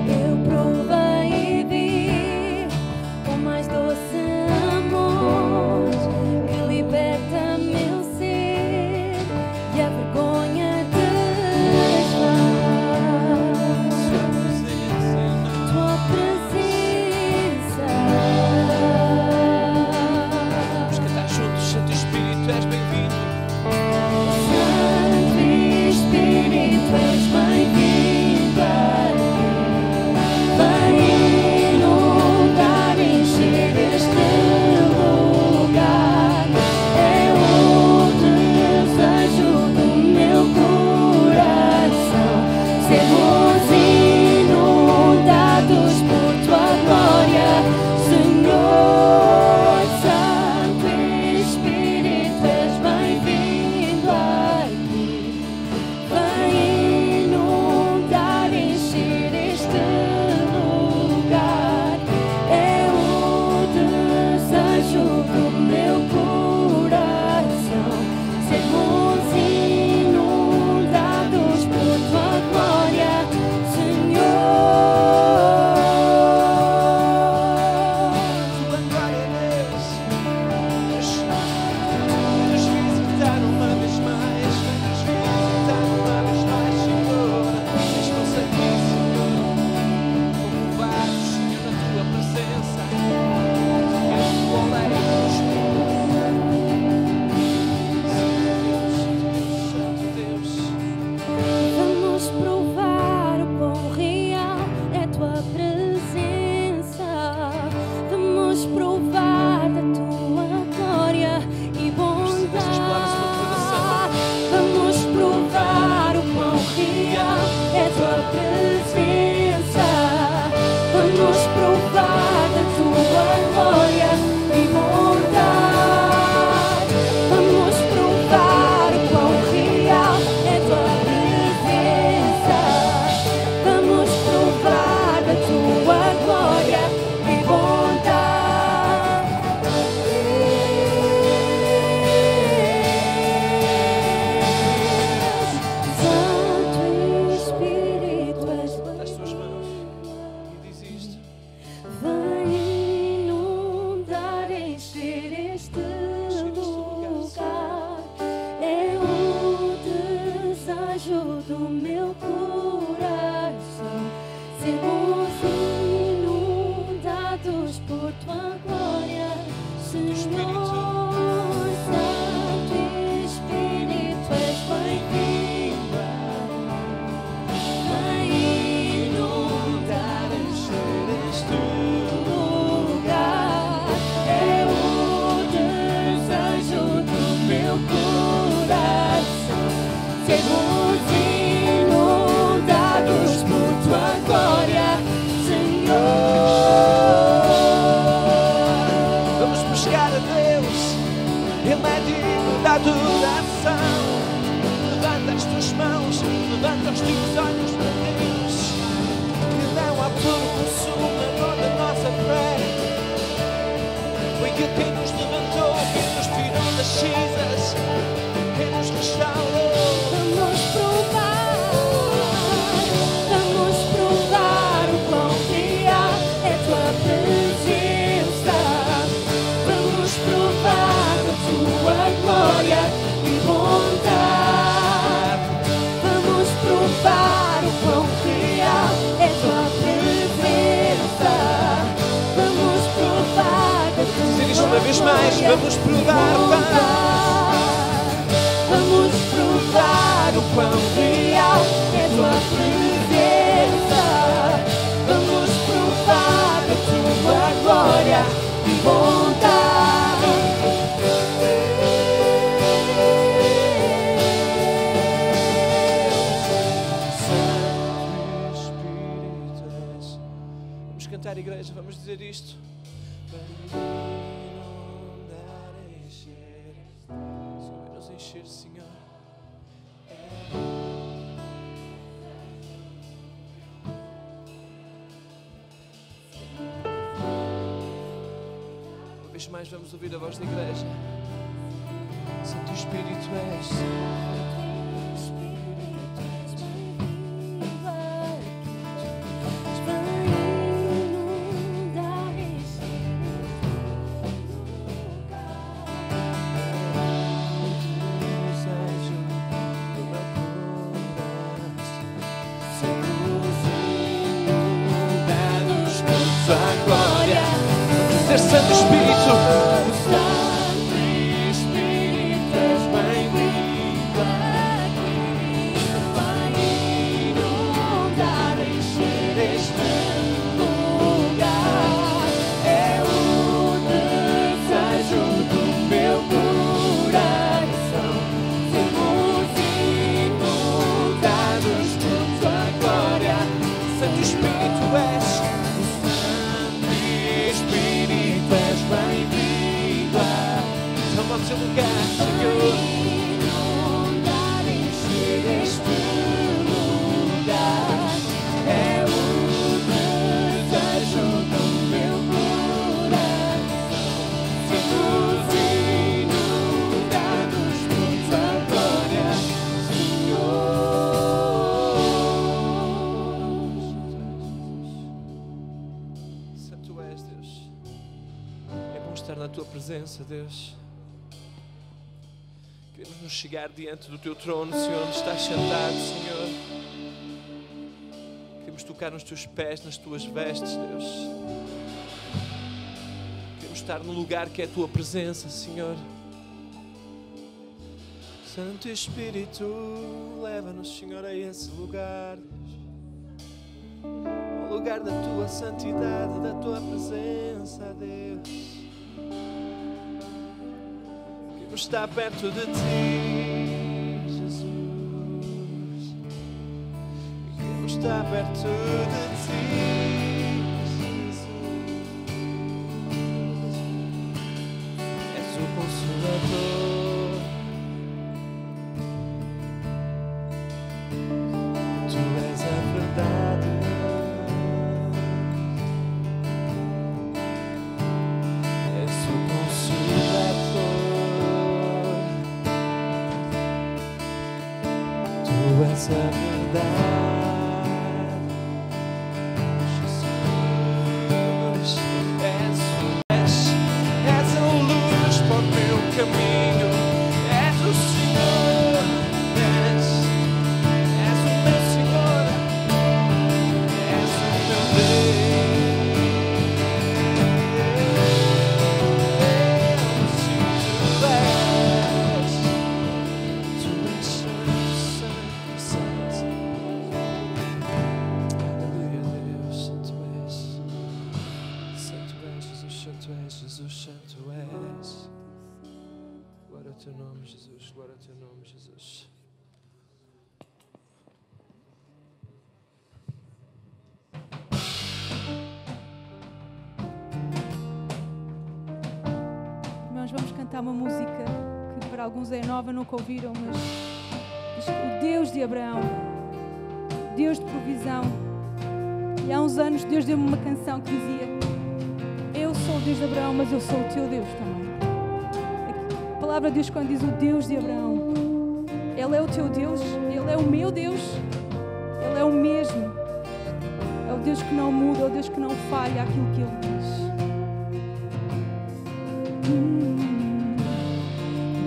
Eu provei e vi Vamos provar o quão real é a tua presença. Vamos provar a tua glória e bondade. Santo Espírito és. Vamos cantar, igreja, vamos dizer isto. Encher, Senhor. Uma vez mais vamos ouvir a voz da igreja. Santo Espírito és. Santo Espírito, Santo Espírito, és bem-vindo aqui, vai inundar, encher este lugar. É o desejo do meu coração, sermos inundados por tua glória. Santo Espírito és. Bem-vindo ao seu lugar, Senhor. Inundar, encher este lugar. É o desejo do meu coração. Sermos inundados por tua glória, Senhor. Santo és, Deus. Estar na tua presença, Deus. Queremos nos chegar diante do teu trono, Senhor, onde estás sentado, Senhor. Queremos tocar nos teus pés, nas tuas vestes, Deus. Queremos estar no lugar que é a tua presença, Senhor. Santo Espírito, leva-nos, Senhor, a esse lugar, Deus. Ao lugar da tua santidade, da tua presença, Deus. Está perto de ti, Jesus. Quero estar perto de ti, Jesus. És o Consolador. Tu és a verdade. És o Consolador. Essa verdade, Jesus, és a luz para o meu caminho, és o Senhor, és o meu Senhor, és o meu teu nome, Jesus. Glória ao teu nome, Jesus. Irmãos, vamos cantar uma música que para alguns é nova, nunca ouviram, mas diz que o Deus de Abraão, Deus de provisão. E há uns anos Deus deu-me uma canção que dizia: eu sou o Deus de Abraão, mas eu sou o teu Deus também. A palavra de Deus, quando diz o Deus de Abraão, Ele é o teu Deus, Ele é o meu Deus, Ele é o mesmo. É o Deus que não muda, é o Deus que não falha aquilo que Ele diz.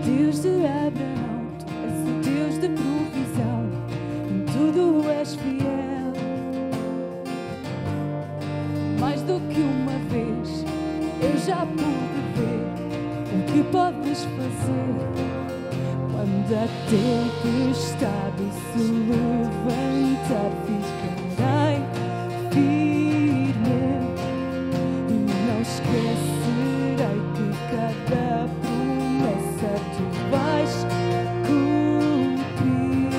Deus de Abraão, tu és o Deus de provisão, em tudo és fiel. Mais do que uma vez eu já pude ver o que que podes fazer quando a tempestade se levantar. Ficarei firme e não esquecerei que cada promessa tu vais cumprir.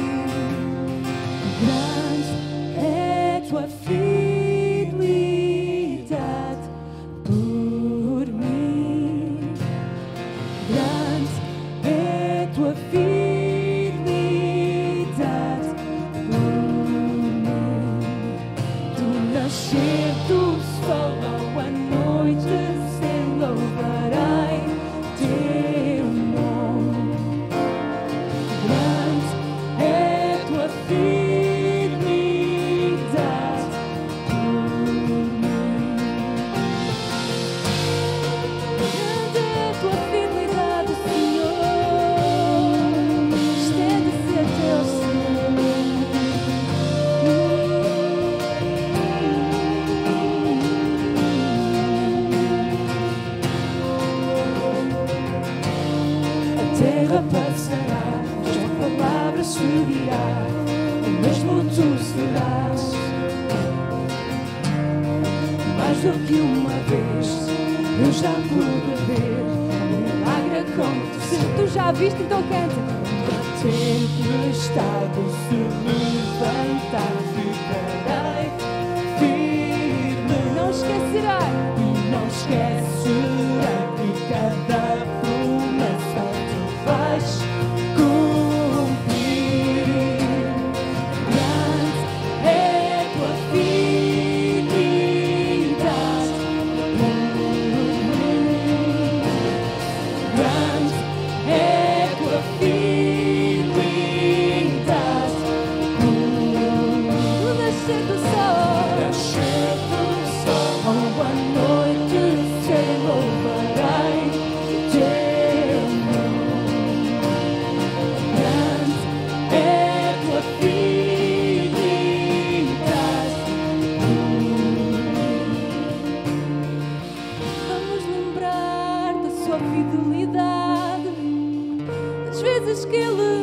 Grande é a tua fidelidade por mim. Grande é a tua fidelidade por mim. Do nascer do sol ao anoitecer louvarei teu nome. Grande é a tua fidelidade por mim. Grande é a tua fidelidade, Senhor. Estende-se até ao céu. A terra passará, a tua palavra subirá, o mesmo tu serás. Mais do que uma vez, eu já pude ver milagre acontecer. Tu já viste, então canta. Quando a tempestade se levantar, ficarei firme. Não esquecerei e não esquecerei que cada promessa tu vais cumprir. Grande é a tua fidelidade por mim. Grande é a tua fidelidade por mim. No nascer do sol, ao anoitecer louvarei teu nome. Grande é a tua fidelidade por mim. Vamos lembrar da sua fidelidade, das vezes que Ele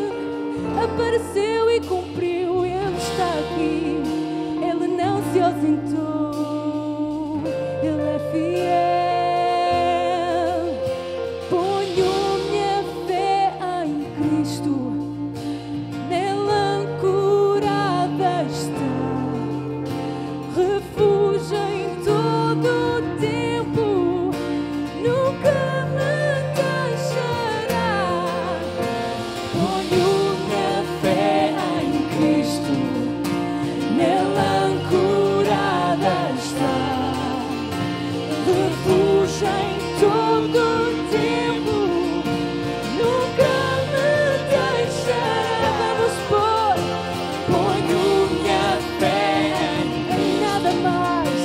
apareceu e cumpriu. Ele está aqui, Ele não se ausentou, Ele é fiel. Ponho minha fé em Cristo, nele ancorada está, refúgio em todo o tempo, nunca me deixará. Ponho minha fé em Cristo, nele ancorada está, refúgio em todo o tempo, nunca me deixará. Vamos pôr, ponho minha fé em nada mais,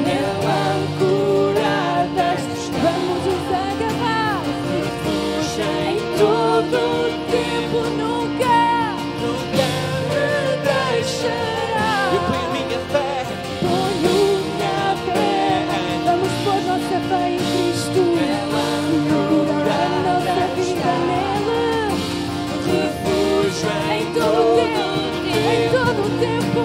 nele ancorada está. Vamos nos agarrar, refúgio em todo o tempo, nunca me deixará. Eu ponho minha fé. Ponho minha fé, vamos pôr nossa fé em Cristo, curar a nossa vida nele, refúgio em todo o tempo,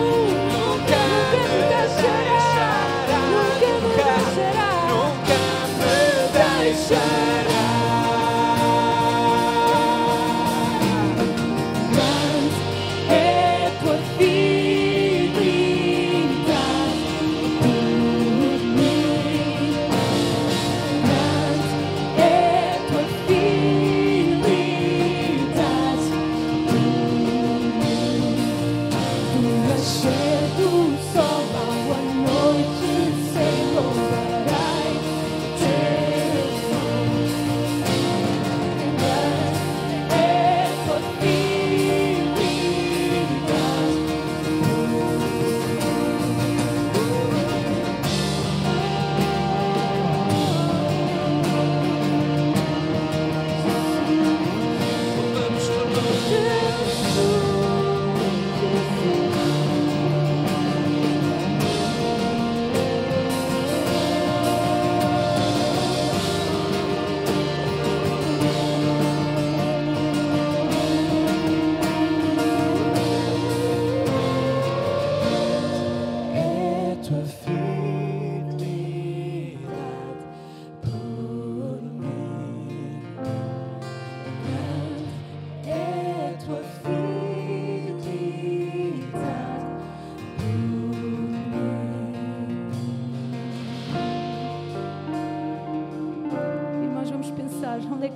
nunca me deixará, nunca me deixará, Nunca me deixará. Grande é a tua fidelidade por mim. Grande é a tua fidelidade por mim. Do nascer do sol ao anoitecer louvarei teu nome.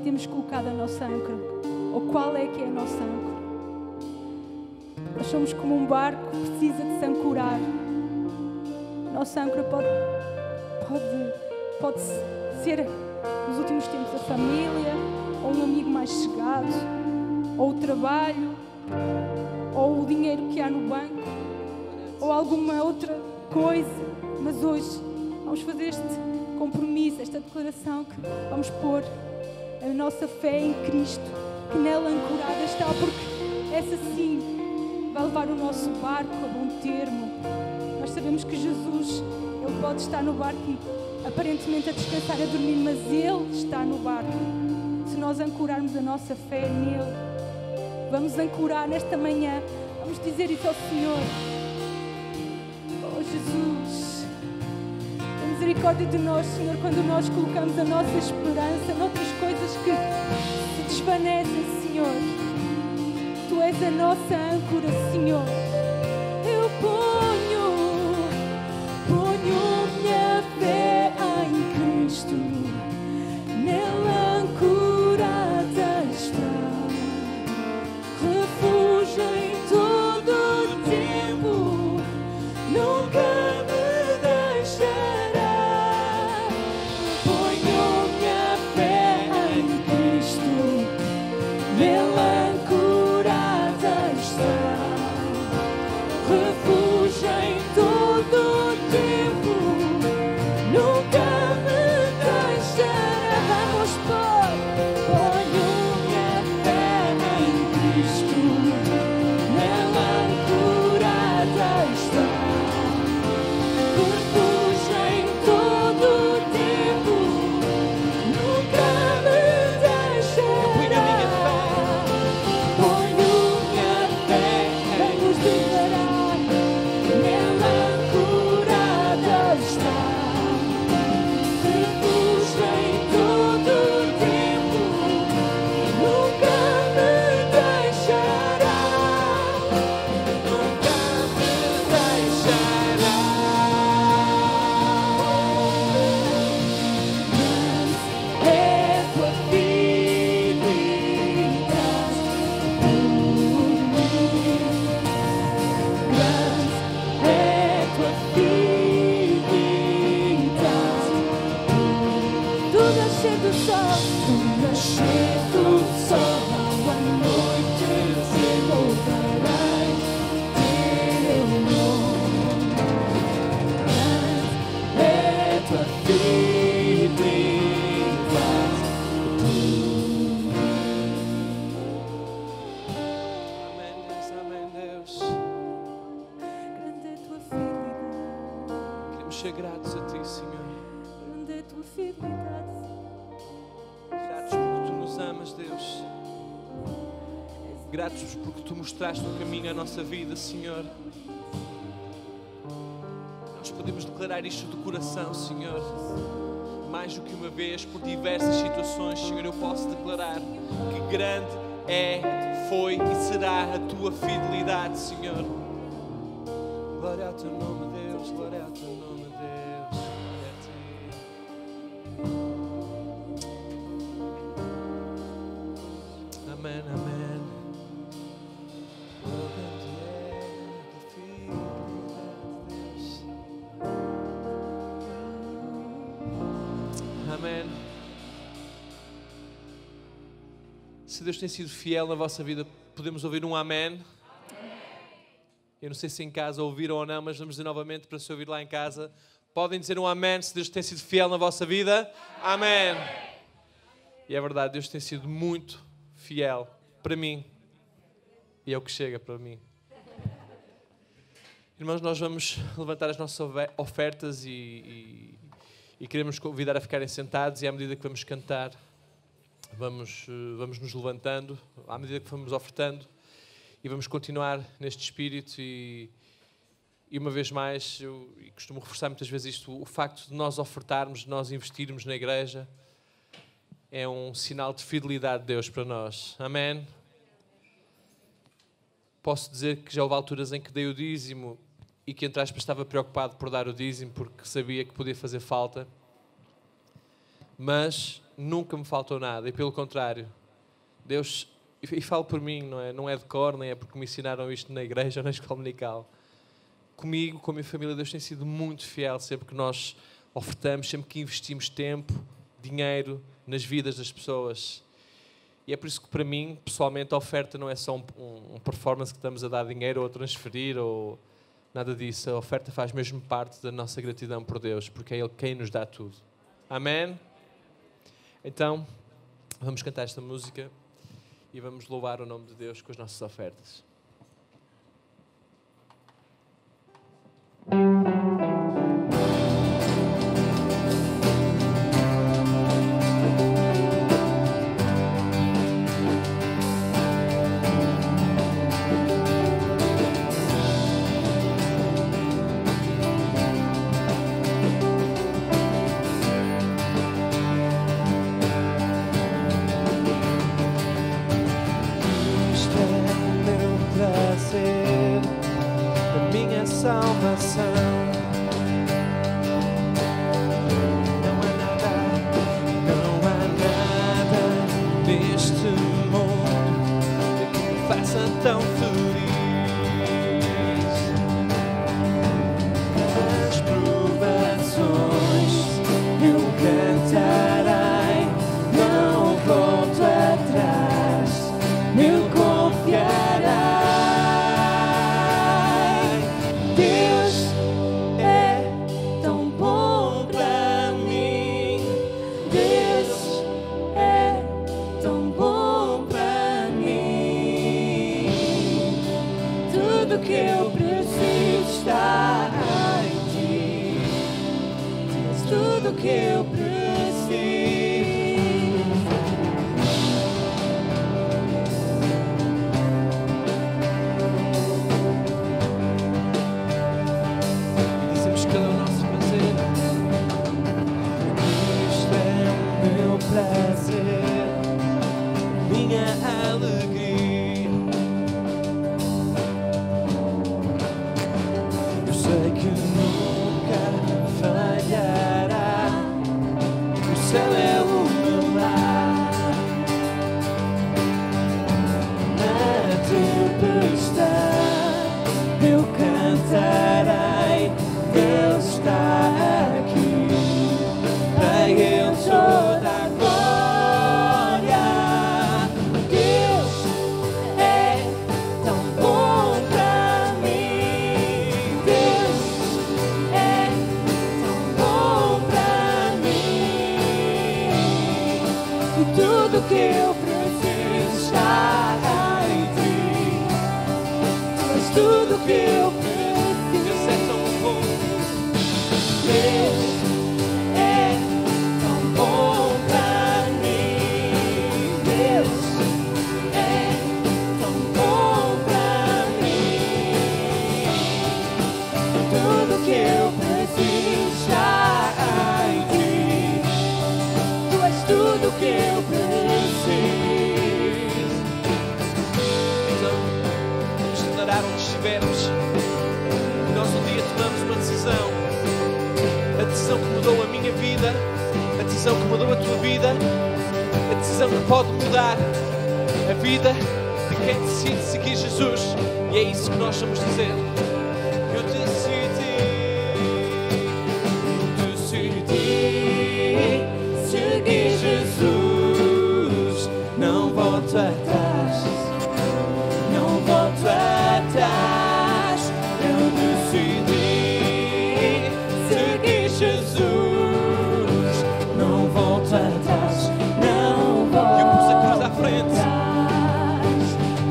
temos colocado a nossa âncora? Ou qual é que é a nossa âncora? Nós somos como um barco que precisa de se ancorar. A nossa âncora pode ser, nos últimos tempos, a família, ou um amigo mais chegado, ou o trabalho, ou o dinheiro que há no banco, ou alguma outra coisa. Mas hoje vamos fazer este compromisso, esta declaração, que vamos pôr a nossa fé em Cristo, que nela ancorada está, porque essa sim vai levar o nosso barco a bom termo. Nós sabemos que Jesus, Ele pode estar no barco e aparentemente a descansar, a dormir, mas Ele está no barco. Se nós ancorarmos a nossa fé nele, vamos ancorar nesta manhã, vamos dizer isso ao Senhor. Oh Jesus, tem misericórdia de nós, Senhor, quando nós colocamos a nossa esperança noutras coisas que se desvanecem, Senhor. Tu és a nossa âncora, Senhor. Eu ponho minha fé em Cristo, nela ancorada está, refúgio em todo o tempo, nunca me deixará. Ponho minha fé em Cristo, nela ancorada está, refúgio em todo o tempo, nunca me deixará. Vamos pôr. Ponho minha fé em Cristo, nela ancorada está, refúgio em todo o tempo, nunca me deixará. Ponho minha fé, vamos declarar, nela ancorada está, refúgio em todo o tempo, nunca me deixará, nunca me deixará. É tua fidelidade grande, é tua fidelidade. Do nascer do sol, do nascer do sol, à noite se louvarei teu nome. Grande é tua fidelidade. Amém, Deus, amém, Deus. Grande é tua fidelidade. Queremos ser gratos a Ti, Senhor. Grande é a tua fidelidade. Gratos porque Tu nos amas, Deus. Gratos porque Tu mostraste o caminho à nossa vida, Senhor. Nós podemos declarar isto de coração, Senhor. Mais do que uma vez, por diversas situações, Senhor, eu posso declarar que grande é, foi e será a Tua fidelidade, Senhor. Glória ao Teu nome, Deus. Glória ao Teu nome, Deus. Glória a Ti. Amém, amém. Oh, grande é a Tua fidelidade, Deus. Amém. Se Deus tem sido fiel na vossa vida, podemos ouvir um amém? Eu não sei se em casa ouviram ou não, mas vamos dizer novamente para se ouvir lá em casa. Podem dizer um amém se Deus tem sido fiel na vossa vida? Amém. E é verdade, Deus tem sido muito fiel para mim. E é o que chega para mim. Irmãos, nós vamos levantar as nossas ofertas e queremos convidar a ficarem sentados, e à medida que vamos cantar, vamos nos levantando, à medida que vamos ofertando, e vamos continuar neste espírito. E uma vez mais, eu costumo reforçar muitas vezes isto, o facto de nós ofertarmos, de nós investirmos na igreja, é um sinal de fidelidade de Deus para nós. Amém? Posso dizer que já houve alturas em que dei o dízimo e que, entre aspas, estava preocupado por dar o dízimo porque sabia que podia fazer falta. Mas nunca me faltou nada, e pelo contrário, Deus, e falo por mim, não é de cor, nem é porque me ensinaram isto na igreja ou na escola dominical. Comigo, com a minha família, Deus tem sido muito fiel sempre que nós ofertamos, sempre que investimos tempo, dinheiro nas vidas das pessoas. E é por isso que para mim, pessoalmente, a oferta não é só um performance que estamos a dar dinheiro ou a transferir ou nada disso. A oferta faz mesmo parte da nossa gratidão por Deus, porque é Ele quem nos dá tudo. Amém? Então, vamos cantar esta música e vamos louvar o nome de Deus com as nossas ofertas.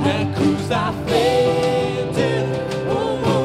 Na cruz da frente, o mundo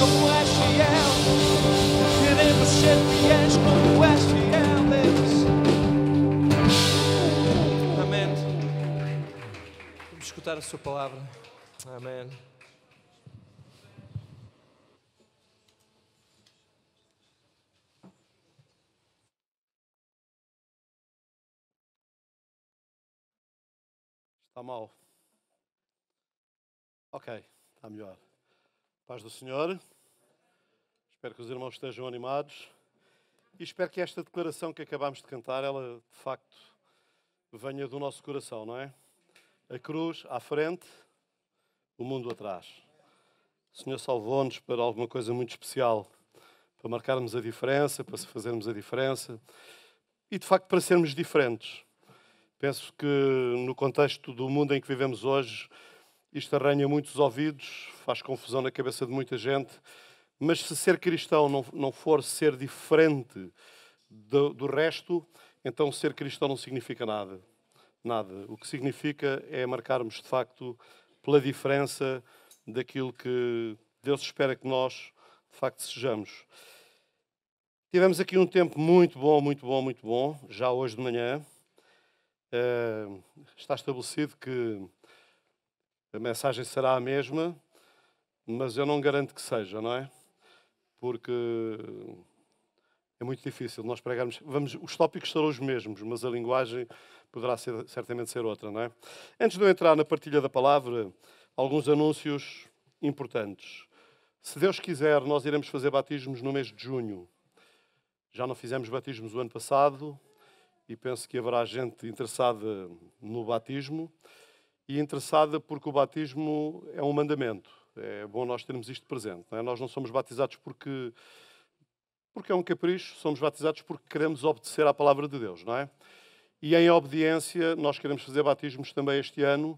como és fiel. Queremos ser fiéis como és fiel, Deus. Amém. Vamos escutar a sua palavra. Amém. Está mal. Ok, está melhor. Paz do Senhor. Espero que os irmãos estejam animados. E espero que esta declaração que acabámos de cantar, ela de facto venha do nosso coração, não é? A cruz à frente, o mundo atrás. O Senhor salvou-nos para alguma coisa muito especial. Para marcarmos a diferença, para fazermos a diferença. E de facto para sermos diferentes. Penso que no contexto do mundo em que vivemos hoje, isto arranha muitos ouvidos, faz confusão na cabeça de muita gente, mas se ser cristão não for ser diferente do resto, então ser cristão não significa nada. Nada. O que significa é marcarmos, de facto, pela diferença daquilo que Deus espera que nós, de facto, sejamos. Tivemos aqui um tempo muito bom, já hoje de manhã. Está estabelecido que a mensagem será a mesma, mas eu não garanto que seja, não é? Porque é muito difícil nós pregarmos. Os tópicos serão os mesmos, mas a linguagem poderá certamente ser outra, não é? Antes de eu entrar na partilha da palavra, alguns anúncios importantes. Se Deus quiser, nós iremos fazer batismos no mês de junho. Já não fizemos batismos o ano passado. E penso que haverá gente interessada no batismo e interessada porque o batismo é um mandamento. É bom nós termos isto presente. Não é? Nós não somos batizados porque é um capricho, somos batizados porque queremos obedecer à palavra de Deus, não é? E em obediência nós queremos fazer batismos também este ano.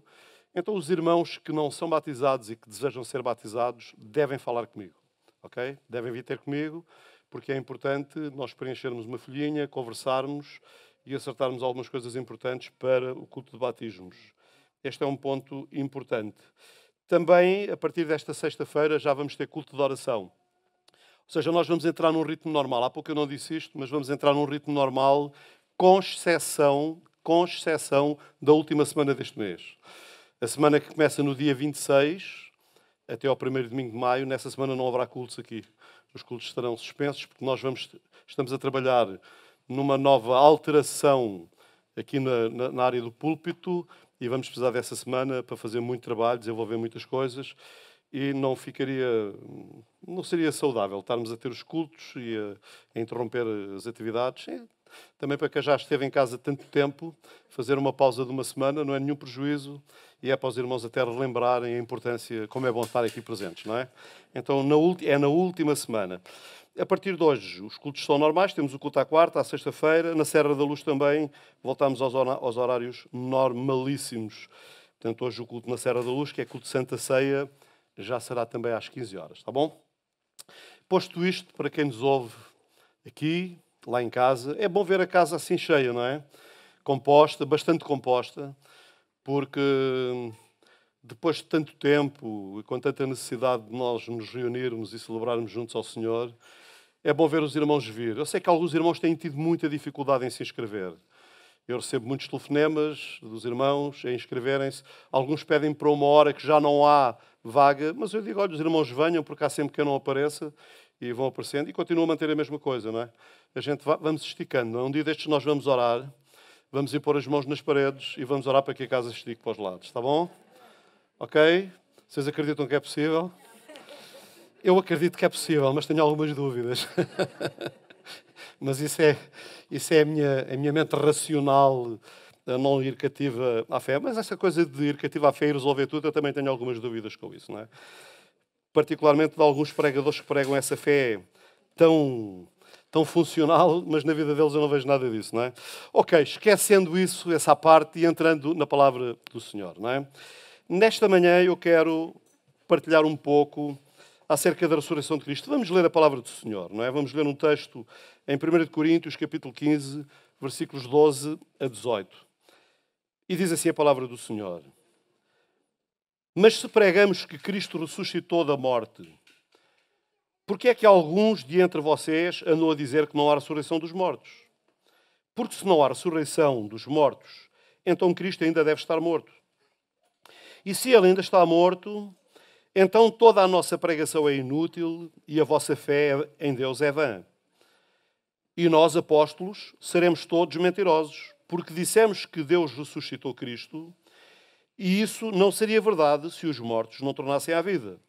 Então os irmãos que não são batizados e que desejam ser batizados devem falar comigo, ok? Devem vir ter comigo porque é importante nós preenchermos uma folhinha, conversarmos e acertarmos algumas coisas importantes para o culto de batismos. Este é um ponto importante. Também, a partir desta sexta-feira, já vamos ter culto de oração. Ou seja, nós vamos entrar num ritmo normal. Há pouco eu não disse isto, mas vamos entrar num ritmo normal, com exceção da última semana deste mês. A semana que começa no dia 26, até ao primeiro domingo de maio, nessa semana não haverá cultos aqui. Os cultos estarão suspensos, porque nós estamos a trabalhar numa nova alteração aqui na área do púlpito e vamos precisar dessa semana para fazer muito trabalho, desenvolver muitas coisas e não seria saudável estarmos a ter os cultos e a interromper as atividades. E também para quem já esteve em casa tanto tempo, fazer uma pausa de uma semana não é nenhum prejuízo e é para os irmãos até relembrarem a importância, como é bom estar aqui presentes, não é? Então é na última semana. A partir de hoje, os cultos são normais, temos o culto à quarta, à sexta-feira, na Serra da Luz também, voltamos aos horários normalíssimos. Portanto, hoje o culto na Serra da Luz, que é culto de Santa Ceia, já será também às 15 horas, está bom? Posto isto, para quem nos ouve aqui, lá em casa, é bom ver a casa assim cheia, não é? Composta, bastante composta, porque depois de tanto tempo e com tanta necessidade de nós nos reunirmos e celebrarmos juntos ao Senhor, é bom ver os irmãos vir. Eu sei que alguns irmãos têm tido muita dificuldade em se inscrever. Eu recebo muitos telefonemas dos irmãos em inscreverem-se. Alguns pedem para uma hora que já não há vaga, mas eu digo, olha, os irmãos venham, porque há sempre que eu não apareça, e vão aparecendo, e continuam a manter a mesma coisa, não é? A gente vamos esticando, não é? Um dia destes nós vamos orar, vamos impor as mãos nas paredes e vamos orar para que a casa estique para os lados, está bom? Ok? Vocês acreditam que é possível? Eu acredito que é possível, mas tenho algumas dúvidas. Mas isso é a minha mente racional a não ir cativa à fé. Mas essa coisa de ir cativa à fé e resolver tudo, eu também tenho algumas dúvidas com isso, não é? Particularmente de alguns pregadores que pregam essa fé tão funcional, mas na vida deles eu não vejo nada disso, não é? Ok, esquecendo isso, essa parte, e entrando na palavra do Senhor, não é? Nesta manhã eu quero partilhar um pouco acerca da ressurreição de Cristo. Vamos ler a palavra do Senhor, não é? Vamos ler um texto em 1 Coríntios, capítulo 15, versículos 12 a 18. E diz assim a palavra do Senhor: Mas se pregamos que Cristo ressuscitou da morte, Porque é que alguns de entre vocês andam a dizer que não há ressurreição dos mortos? Porque se não há ressurreição dos mortos, então Cristo ainda deve estar morto. E se ele ainda está morto, então toda a nossa pregação é inútil e a vossa fé em Deus é vã. E nós, apóstolos, seremos todos mentirosos, porque dissemos que Deus ressuscitou Cristo, e isso não seria verdade se os mortos não tornassem à vida.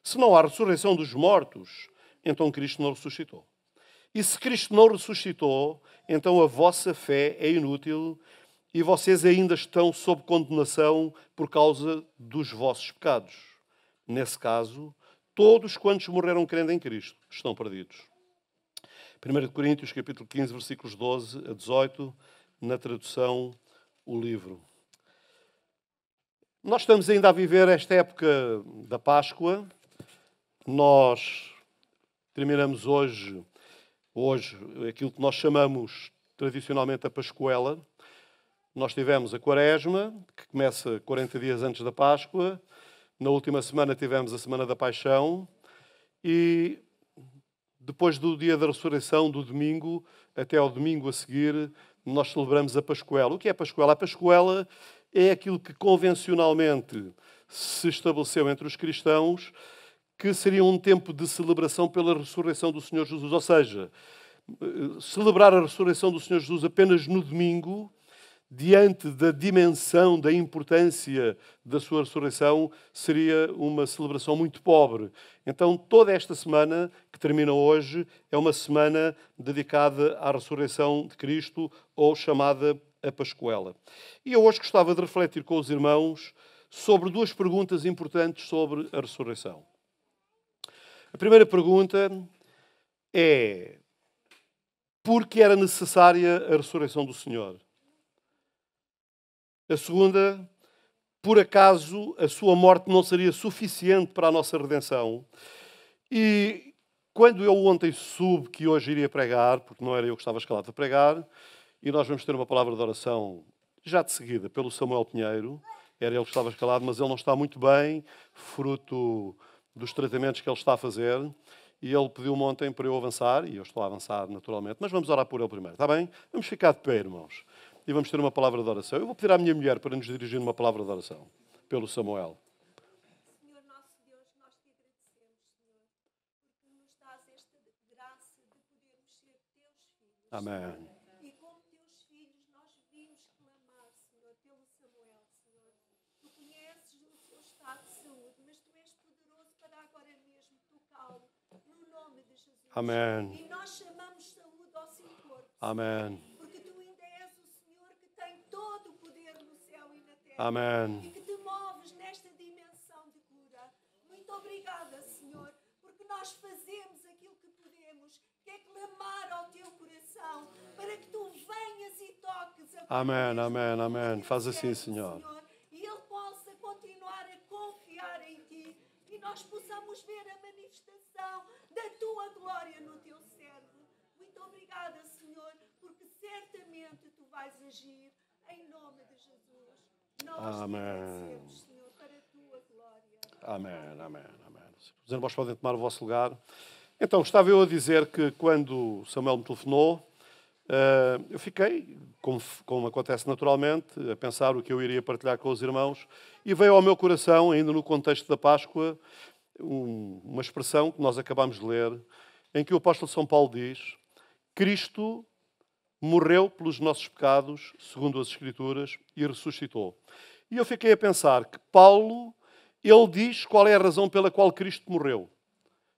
Se não há ressurreição dos mortos, então Cristo não ressuscitou. E se Cristo não ressuscitou, então a vossa fé é inútil e vocês ainda estão sob condenação por causa dos vossos pecados. Nesse caso, todos quantos morreram crendo em Cristo estão perdidos. 1 Coríntios, capítulo 15, versículos 12 a 18, na tradução O Livro. Nós estamos ainda a viver esta época da Páscoa. Nós terminamos hoje aquilo que nós chamamos tradicionalmente a Pascuela. Nós tivemos a Quaresma, que começa 40 dias antes da Páscoa. Na última semana tivemos a Semana da Paixão. E depois do dia da ressurreição, do domingo, até ao domingo a seguir, nós celebramos a Pascuela. O que é a Pascuela? A Pascuela é aquilo que convencionalmente se estabeleceu entre os cristãos, que seria um tempo de celebração pela ressurreição do Senhor Jesus. Ou seja, celebrar a ressurreição do Senhor Jesus apenas no domingo, diante da dimensão, da importância da sua ressurreição, seria uma celebração muito pobre. Então, toda esta semana, que termina hoje, é uma semana dedicada à ressurreição de Cristo, ou chamada a Pascuela. E eu hoje gostava de refletir com os irmãos sobre duas perguntas importantes sobre a ressurreição. A primeira pergunta é: por que era necessária a ressurreição do Senhor? A segunda: por acaso a sua morte não seria suficiente para a nossa redenção? E quando eu ontem soube que hoje iria pregar, porque não era eu que estava escalado a pregar, e nós vamos ter uma palavra de oração já de seguida pelo Samuel Pinheiro, era ele que estava escalado, mas ele não está muito bem, fruto dos tratamentos que ele está a fazer, e ele pediu-me ontem para eu avançar, e eu estou a avançar naturalmente, mas vamos orar por ele primeiro, está bem? Vamos ficar de pé, irmãos, e vamos ter uma palavra de oração. Eu vou pedir à minha mulher para nos dirigir uma palavra de oração, pelo Samuel. Senhor nosso Deus, nós te agradecemos, Senhor, porque nos dás esta graça de podermos ser teus filhos. Amém. E como teus filhos, nós vimos clamar, Senhor, pelo Samuel, Senhor. Tu conheces o seu estado de saúde, mas tu és poderoso para agora mesmo tocá-lo, no nome de Jesus. Amém. E nós chamamos saúde ao seu corpo. Amém. Porque tu ainda és o Senhor que tem todo o poder no céu e na terra. Amém. E que te moves nesta dimensão de cura. Muito obrigada, Senhor, porque nós fazemos aquilo que podemos, que é clamar ao teu coração, para que tu venhas e toques a Amém, amém, amém. Faz assim, Senhor. E ele possa continuar a confiar em ti e nós possamos ver a manifestação da tua glória no teu servo. Muito obrigada, Senhor, porque certamente tu vais agir em nome de Jesus. Nós te agradecemos, Senhor, para a tua glória. Amém, amém, amém. Os irmãos podem tomar o vosso lugar. Então, estava eu a dizer que quando Samuel me telefonou, eu fiquei, como acontece naturalmente, a pensar o que eu iria partilhar com os irmãos, e veio ao meu coração, ainda no contexto da Páscoa, uma expressão que nós acabamos de ler, em que o apóstolo São Paulo diz: Cristo morreu pelos nossos pecados, segundo as Escrituras, e ressuscitou. E eu fiquei a pensar que Paulo, ele diz qual é a razão pela qual Cristo morreu.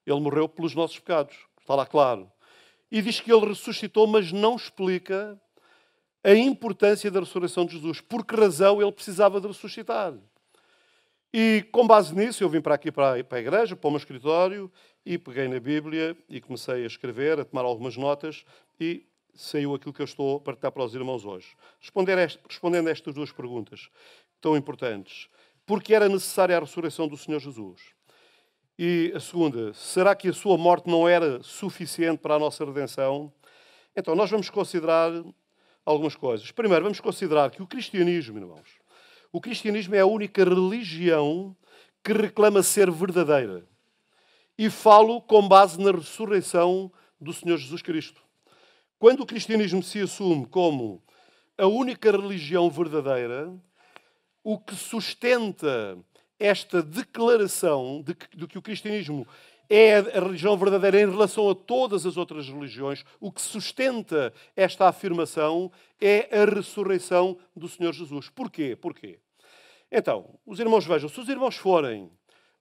Ele morreu pelos nossos pecados, está lá claro. E diz que ele ressuscitou, mas não explica a importância da ressurreição de Jesus. Por que razão ele precisava de ressuscitar? E com base nisso, eu vim para aqui, para a igreja, para o meu escritório, e peguei na Bíblia e comecei a escrever, a tomar algumas notas, e saiu aquilo que eu estou a partilhar para os irmãos hoje. Respondendo a estas duas perguntas tão importantes. Por que era necessária a ressurreição do Senhor Jesus? E a segunda, será que a sua morte não era suficiente para a nossa redenção? Então, nós vamos considerar algumas coisas. Primeiro, vamos considerar que o cristianismo, irmãos, o cristianismo é a única religião que reclama ser verdadeira. e falo com base na ressurreição do Senhor Jesus Cristo. Quando o cristianismo se assume como a única religião verdadeira, o que sustenta esta declaração de que o cristianismo é a religião verdadeira em relação a todas as outras religiões, o que sustenta esta afirmação é a ressurreição do Senhor Jesus. Porquê? Porquê? Então, os irmãos vejam, se os irmãos forem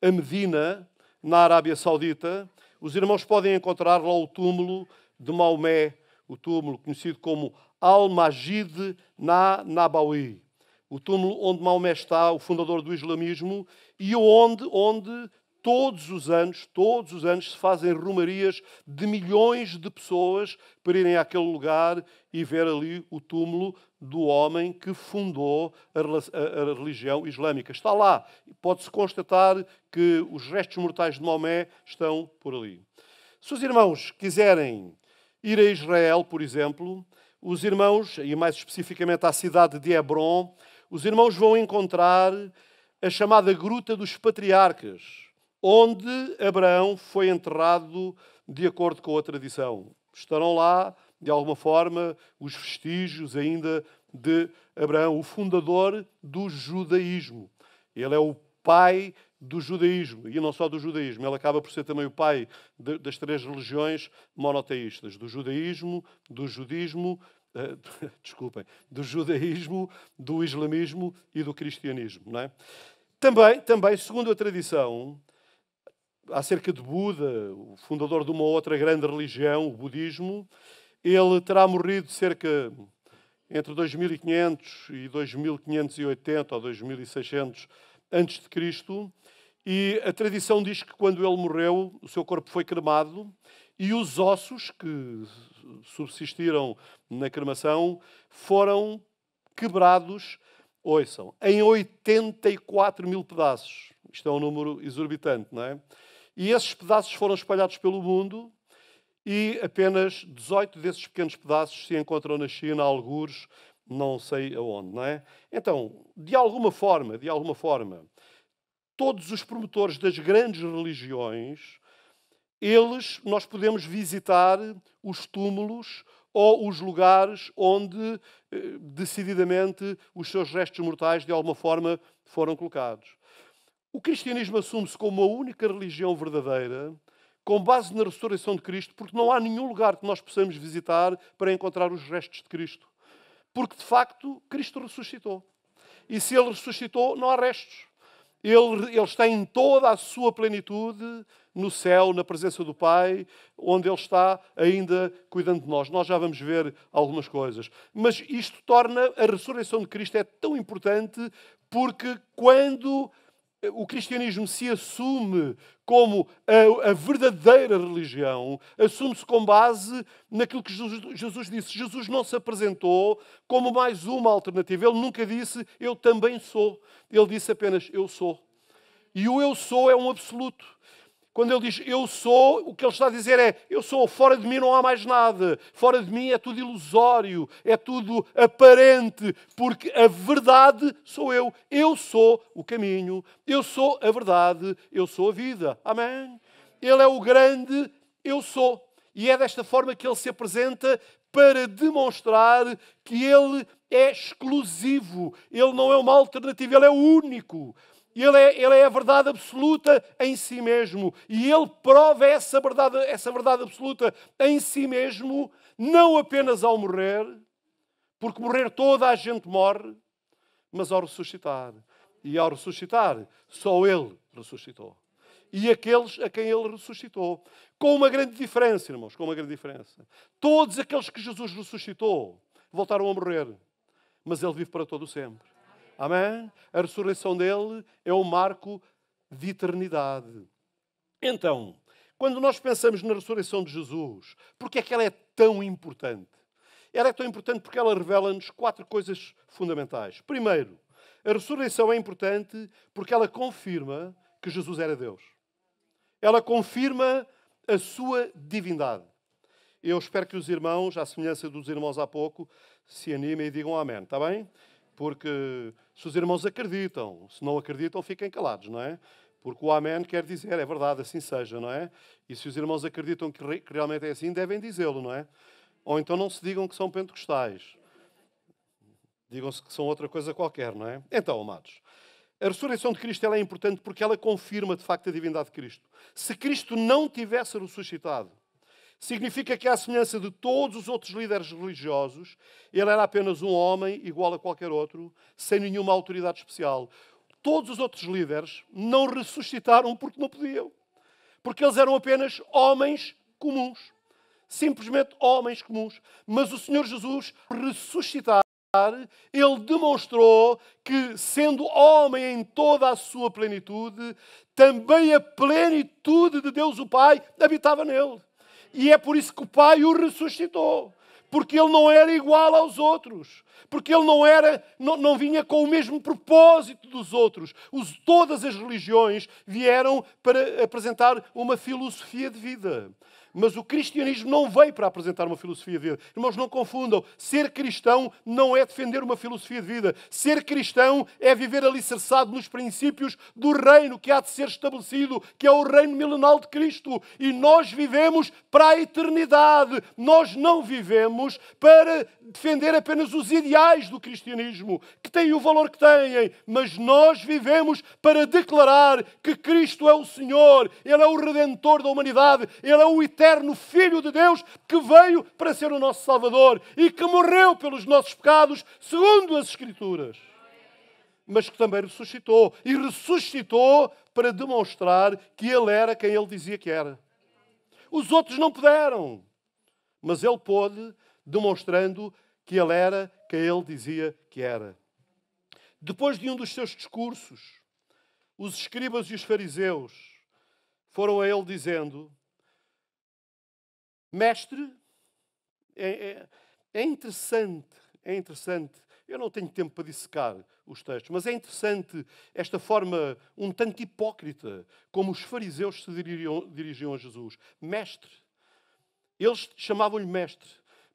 a Medina, na Arábia Saudita, os irmãos podem encontrar lá o túmulo de Maomé, o túmulo conhecido como Al-Majid Nabawi, o túmulo onde Maomé está, o fundador do islamismo, e onde todos os anos se fazem romarias de milhões de pessoas para irem àquele lugar e ver ali o túmulo do homem que fundou a religião islâmica. Está lá. Pode-se constatar que os restos mortais de Maomé estão por ali. Se os irmãos quiserem ir a Israel, por exemplo, os irmãos, e mais especificamente à cidade de Hebron, os irmãos vão encontrar a chamada Gruta dos Patriarcas, onde Abraão foi enterrado de acordo com a tradição. Estarão lá, de alguma forma, os vestígios ainda de Abraão, o fundador do judaísmo. Ele é o pai do judaísmo, e não só do judaísmo, ele acaba por ser também o pai das três religiões monoteístas, do judaísmo, do judaísmo, do judaísmo, do islamismo e do cristianismo. Não é? Também, segundo a tradição, acerca de Buda, o fundador de uma outra grande religião, o budismo, ele terá morrido cerca entre 2500 e 2580 ou 2600 antes de Cristo, e a tradição diz que quando ele morreu, o seu corpo foi cremado e os ossos que subsistiram na cremação foram quebrados, ouçam, em 84 mil pedaços. Isto é um número exorbitante, não é? E esses pedaços foram espalhados pelo mundo e apenas 18 desses pequenos pedaços se encontram na China, algures, não sei aonde, não é? Então, de alguma forma, todos os promotores das grandes religiões, nós podemos visitar os túmulos ou os lugares onde, decididamente, os seus restos mortais, de alguma forma, foram colocados. O cristianismo assume-se como a única religião verdadeira, com base na ressurreição de Cristo, porque não há nenhum lugar que nós possamos visitar para encontrar os restos de Cristo. Porque, de facto, Cristo ressuscitou. E se Ele ressuscitou, não há restos. Ele está em toda a sua plenitude no céu, na presença do Pai, onde Ele está ainda cuidando de nós. Nós já vamos ver algumas coisas. Mas isto torna a ressurreição de Cristo é tão importante porque quando o cristianismo se assume como a verdadeira religião, assume-se com base naquilo que Jesus disse. Jesus não se apresentou como mais uma alternativa. Ele nunca disse, eu também sou. Ele disse apenas, eu sou. E o eu sou é um absoluto. Quando ele diz eu sou, o que ele está a dizer é eu sou, fora de mim não há mais nada. Fora de mim é tudo ilusório, é tudo aparente, porque a verdade sou eu. Eu sou o caminho, eu sou a verdade, eu sou a vida. Amém? Ele é o grande eu sou. E é desta forma que ele se apresenta para demonstrar que ele é exclusivo. Ele não é uma alternativa, ele é o único. Ele é a verdade absoluta em si mesmo. E Ele prova essa verdade absoluta em si mesmo, não apenas ao morrer, porque morrer toda a gente morre, mas ao ressuscitar. E ao ressuscitar, só Ele ressuscitou. E aqueles a quem Ele ressuscitou. Com uma grande diferença, irmãos, com uma grande diferença. Todos aqueles que Jesus ressuscitou voltaram a morrer, mas Ele vive para todo o sempre. Amém? A ressurreição dele é um marco de eternidade. Então, quando nós pensamos na ressurreição de Jesus, porque é que ela é tão importante? Ela é tão importante porque ela revela-nos 4 coisas fundamentais. Primeiro, a ressurreição é importante porque ela confirma que Jesus era Deus. Ela confirma a sua divindade. Eu espero que os irmãos, à semelhança dos irmãos há pouco, se animem e digam amém, está bem? Porque se os irmãos acreditam, se não acreditam, fiquem calados, não é? Porque o amém quer dizer, é verdade, assim seja, não é? E se os irmãos acreditam que realmente é assim, devem dizê-lo, não é? Ou então não se digam que são pentecostais. Digam-se que são outra coisa qualquer, não é? Então, amados, a ressurreição de Cristo ela é importante porque ela confirma, de facto, a divindade de Cristo. Se Cristo não tivesse ressuscitado, significa que, à semelhança de todos os outros líderes religiosos, ele era apenas um homem igual a qualquer outro, sem nenhuma autoridade especial. Todos os outros líderes não ressuscitaram porque não podiam. Porque eles eram apenas homens comuns. Simplesmente homens comuns. Mas o Senhor Jesus ressuscitar, ele demonstrou que, sendo homem em toda a sua plenitude, também a plenitude de Deus o Pai habitava nele. E é por isso que o Pai o ressuscitou. Porque ele não era igual aos outros. Porque ele não vinha com o mesmo propósito dos outros. Todas as religiões vieram para apresentar uma filosofia de vida. Mas o cristianismo não veio para apresentar uma filosofia de vida. Irmãos, não confundam. Ser cristão não é defender uma filosofia de vida. Ser cristão é viver alicerçado nos princípios do reino que há de ser estabelecido, que é o reino milenal de Cristo. E nós vivemos para a eternidade. Nós não vivemos para defender apenas os ideais do cristianismo, que têm o valor que têm, mas nós vivemos para declarar que Cristo é o Senhor, Ele é o Redentor da humanidade, Ele é o eterno Filho de Deus que veio para ser o nosso Salvador e que morreu pelos nossos pecados, segundo as Escrituras. Mas que também ressuscitou. E ressuscitou para demonstrar que Ele era quem Ele dizia que era. Os outros não puderam, mas Ele pôde, demonstrando que Ele era quem Ele dizia que era. Depois de um dos seus discursos, os escribas e os fariseus foram a Ele dizendo: Mestre, é interessante. Eu não tenho tempo para dissecar os textos, mas é interessante esta forma um tanto hipócrita como os fariseus se dirigiam a Jesus. Mestre. Eles chamavam-lhe mestre.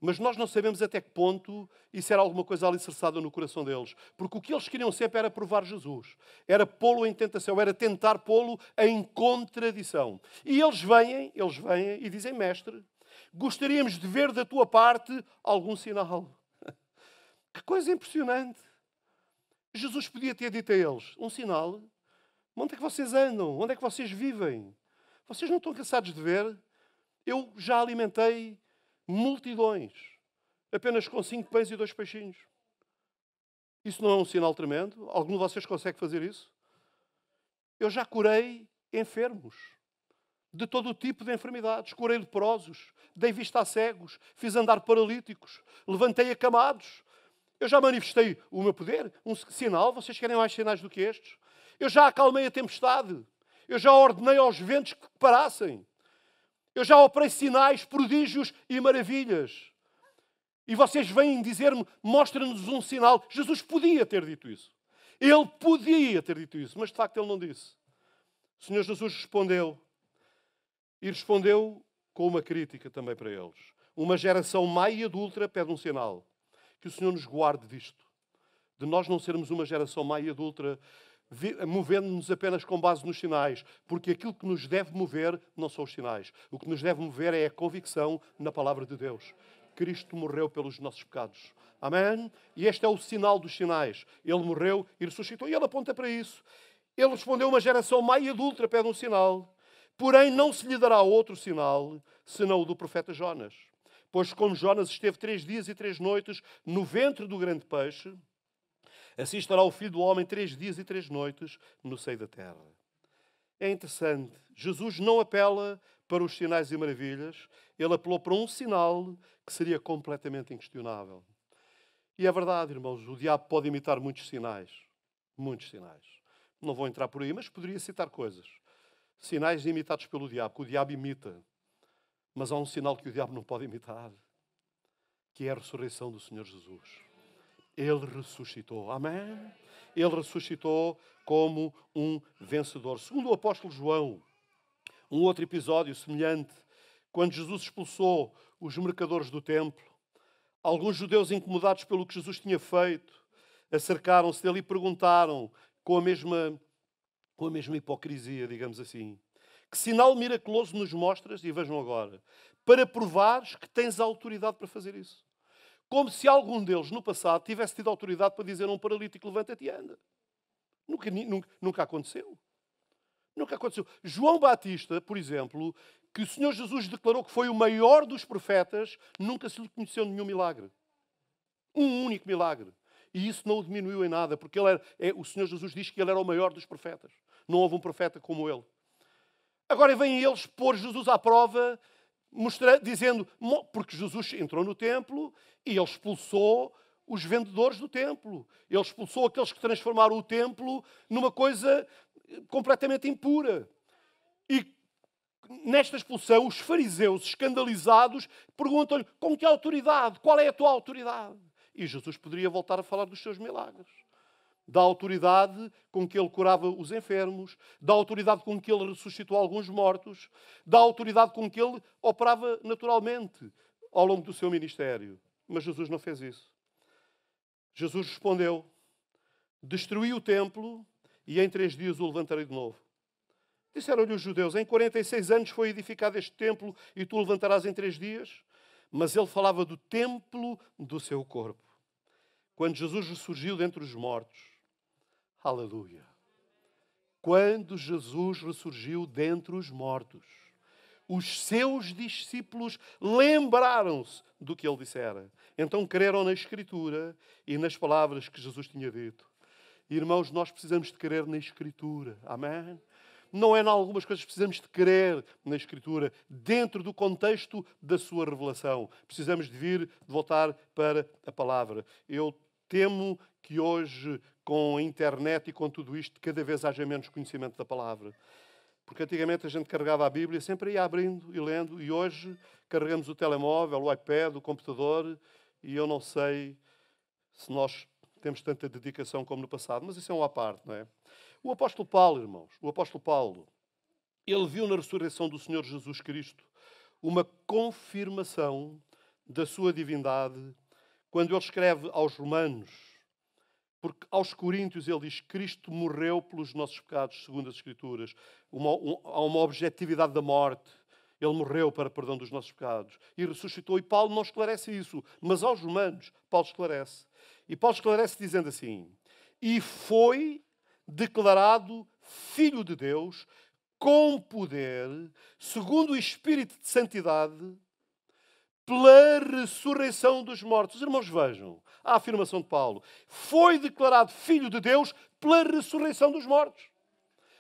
Mas nós não sabemos até que ponto isso era alguma coisa alicerçada no coração deles. Porque o que eles queriam sempre era provar Jesus. Era pô-lo em tentação. Era tentar pô-lo em contradição. E eles vêm e dizem: Mestre, gostaríamos de ver da tua parte algum sinal. Que coisa impressionante. Jesus podia ter dito a eles: um sinal? Onde é que vocês andam? Onde é que vocês vivem? Vocês não estão cansados de ver? Eu já alimentei multidões, apenas com 5 pães e 2 peixinhos. Isso não é um sinal tremendo? Algum de vocês consegue fazer isso? Eu já curei enfermos, de todo o tipo de enfermidades. Curei leprosos, dei vista a cegos, fiz andar paralíticos, levantei acamados. Eu já manifestei o meu poder. Um sinal? Vocês querem mais sinais do que estes? Eu já acalmei a tempestade. Eu já ordenei aos ventos que parassem. Eu já operei sinais, prodígios e maravilhas. E vocês vêm dizer-me: mostra-nos um sinal. Jesus podia ter dito isso. Ele podia ter dito isso, mas de facto ele não disse. O Senhor Jesus respondeu. E respondeu com uma crítica também para eles. Uma geração má e adúltera pede um sinal. Que o Senhor nos guarde disto. De nós não sermos uma geração má e adúltera, movendo-nos apenas com base nos sinais, porque aquilo que nos deve mover não são os sinais. O que nos deve mover é a convicção na palavra de Deus. Cristo morreu pelos nossos pecados. Amém? E este é o sinal dos sinais. Ele morreu e ressuscitou. E ele aponta para isso. Ele respondeu: uma geração má e adúltera pede um sinal. Porém, não se lhe dará outro sinal, senão o do profeta Jonas. Pois como Jonas esteve 3 dias e 3 noites no ventre do grande peixe, assim estará o Filho do Homem 3 dias e 3 noites no seio da terra. É interessante. Jesus não apela para os sinais e maravilhas. Ele apelou para um sinal que seria completamente inquestionável. E é verdade, irmãos, o diabo pode imitar muitos sinais. Muitos sinais. Não vou entrar por aí, mas poderia citar coisas. Sinais imitados pelo diabo, que o diabo imita. Mas há um sinal que o diabo não pode imitar, que é a ressurreição do Senhor Jesus. Ele ressuscitou. Amém? Ele ressuscitou como um vencedor. Segundo o apóstolo João, um outro episódio semelhante, quando Jesus expulsou os mercadores do templo, alguns judeus incomodados pelo que Jesus tinha feito, acercaram-se dele e perguntaram com a mesma com a mesma hipocrisia, digamos assim. Que sinal miraculoso nos mostras, e vejam agora, para provares que tens a autoridade para fazer isso. Como se algum deles, no passado, tivesse tido autoridade para dizer a um paralítico, levanta-te e anda. Nunca aconteceu. Nunca aconteceu. João Batista, por exemplo, que o Senhor Jesus declarou que foi o maior dos profetas, nunca se lhe conheceu nenhum milagre. Um único milagre. E isso não o diminuiu em nada, porque o Senhor Jesus diz que ele era o maior dos profetas. Não houve um profeta como ele. Agora vêm eles pôr Jesus à prova, dizendo, porque Jesus entrou no templo e ele expulsou os vendedores do templo. Ele expulsou aqueles que transformaram o templo numa coisa completamente impura. E nesta expulsão, os fariseus, escandalizados, perguntam-lhe, com que autoridade? Qual é a tua autoridade? E Jesus poderia voltar a falar dos seus milagres. Da autoridade com que ele curava os enfermos, da autoridade com que ele ressuscitou alguns mortos, da autoridade com que ele operava naturalmente ao longo do seu ministério. Mas Jesus não fez isso. Jesus respondeu, destruí o templo e em 3 dias o levantarei de novo. Disseram-lhe os judeus, em 46 anos foi edificado este templo e tu o levantarás em 3 dias? Mas ele falava do templo do seu corpo. Quando Jesus ressurgiu dentre os mortos, aleluia. Quando Jesus ressurgiu dentre os mortos, os seus discípulos lembraram-se do que ele dissera. Então creram na Escritura e nas palavras que Jesus tinha dito. Irmãos, nós precisamos de crer na Escritura. Amém? Não é em algumas coisas, precisamos de crer na Escritura, dentro do contexto da sua revelação. Precisamos de voltar para a palavra. Eu temo que hoje, com a internet e com tudo isto, cada vez haja menos conhecimento da palavra. Porque antigamente a gente carregava a Bíblia, sempre ia abrindo e lendo, e hoje carregamos o telemóvel, o iPad, o computador, e eu não sei se nós temos tanta dedicação como no passado, mas isso é uma à parte, não é? O apóstolo Paulo, irmãos, ele viu na ressurreição do Senhor Jesus Cristo uma confirmação da sua divindade quando ele escreve aos Romanos, porque aos Coríntios ele diz que Cristo morreu pelos nossos pecados, segundo as Escrituras. Há uma objetividade da morte. Ele morreu para perdão dos nossos pecados e ressuscitou. E Paulo não esclarece isso, mas aos Romanos Paulo esclarece. E Paulo esclarece dizendo assim, e foi declarado Filho de Deus com poder, segundo o Espírito de Santidade, pela ressurreição dos mortos. Os irmãos vejam a afirmação de Paulo. Foi declarado Filho de Deus pela ressurreição dos mortos.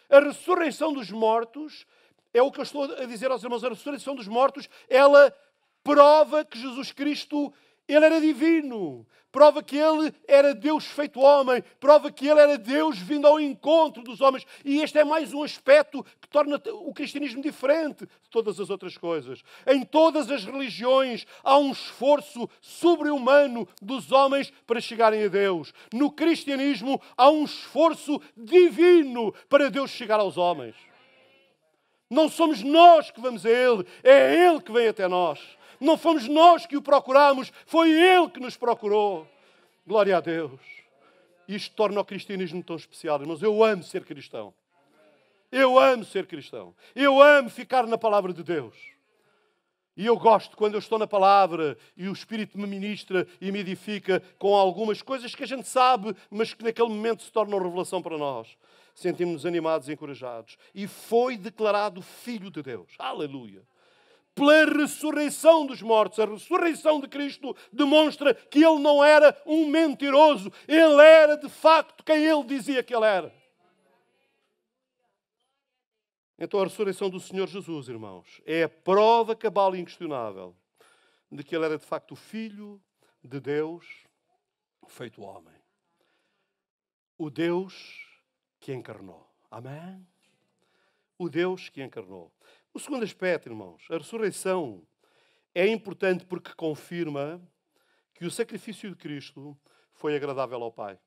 A ressurreição dos mortos é o que eu estou a dizer aos irmãos. A ressurreição dos mortos, ela prova que Jesus Cristo, ele era divino. Prova que ele era Deus feito homem. Prova que ele era Deus vindo ao encontro dos homens. E este é mais um aspecto que torna o cristianismo diferente de todas as outras coisas. Em todas as religiões há um esforço sobre-humano dos homens para chegarem a Deus. No cristianismo há um esforço divino para Deus chegar aos homens. Não somos nós que vamos a Ele, é Ele que vem até nós. Não fomos nós que o procuramos, foi Ele que nos procurou. Glória a Deus. Isto torna o cristianismo tão especial, irmãos. Eu amo ser cristão. Eu amo ser cristão. Eu amo ficar na palavra de Deus. E eu gosto quando eu estou na palavra e o Espírito me ministra e me edifica com algumas coisas que a gente sabe, mas que naquele momento se tornam revelação para nós. Sentimos-nos animados e encorajados. E foi declarado Filho de Deus. Aleluia. Pela ressurreição dos mortos. A ressurreição de Cristo demonstra que Ele não era um mentiroso. Ele era, de facto, quem Ele dizia que Ele era. Então a ressurreição do Senhor Jesus, irmãos, é a prova cabal e inquestionável de que Ele era, de facto, o Filho de Deus feito homem. O Deus que encarnou. Amém? O Deus que encarnou. O segundo aspecto, irmãos, a ressurreição é importante porque confirma que o sacrifício de Cristo foi agradável ao Pai.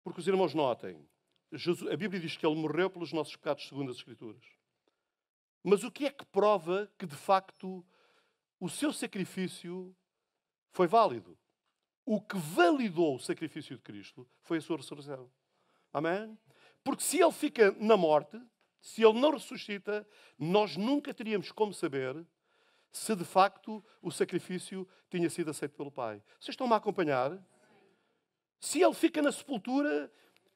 Porque os irmãos notem, a Bíblia diz que Ele morreu pelos nossos pecados segundo as Escrituras. Mas o que é que prova que, de facto, o seu sacrifício foi válido? O que validou o sacrifício de Cristo foi a sua ressurreição. Amém? Porque se ele fica na morte, se ele não ressuscita, nós nunca teríamos como saber se de facto o sacrifício tinha sido aceito pelo Pai. Vocês estão-me a acompanhar? Se ele fica na sepultura,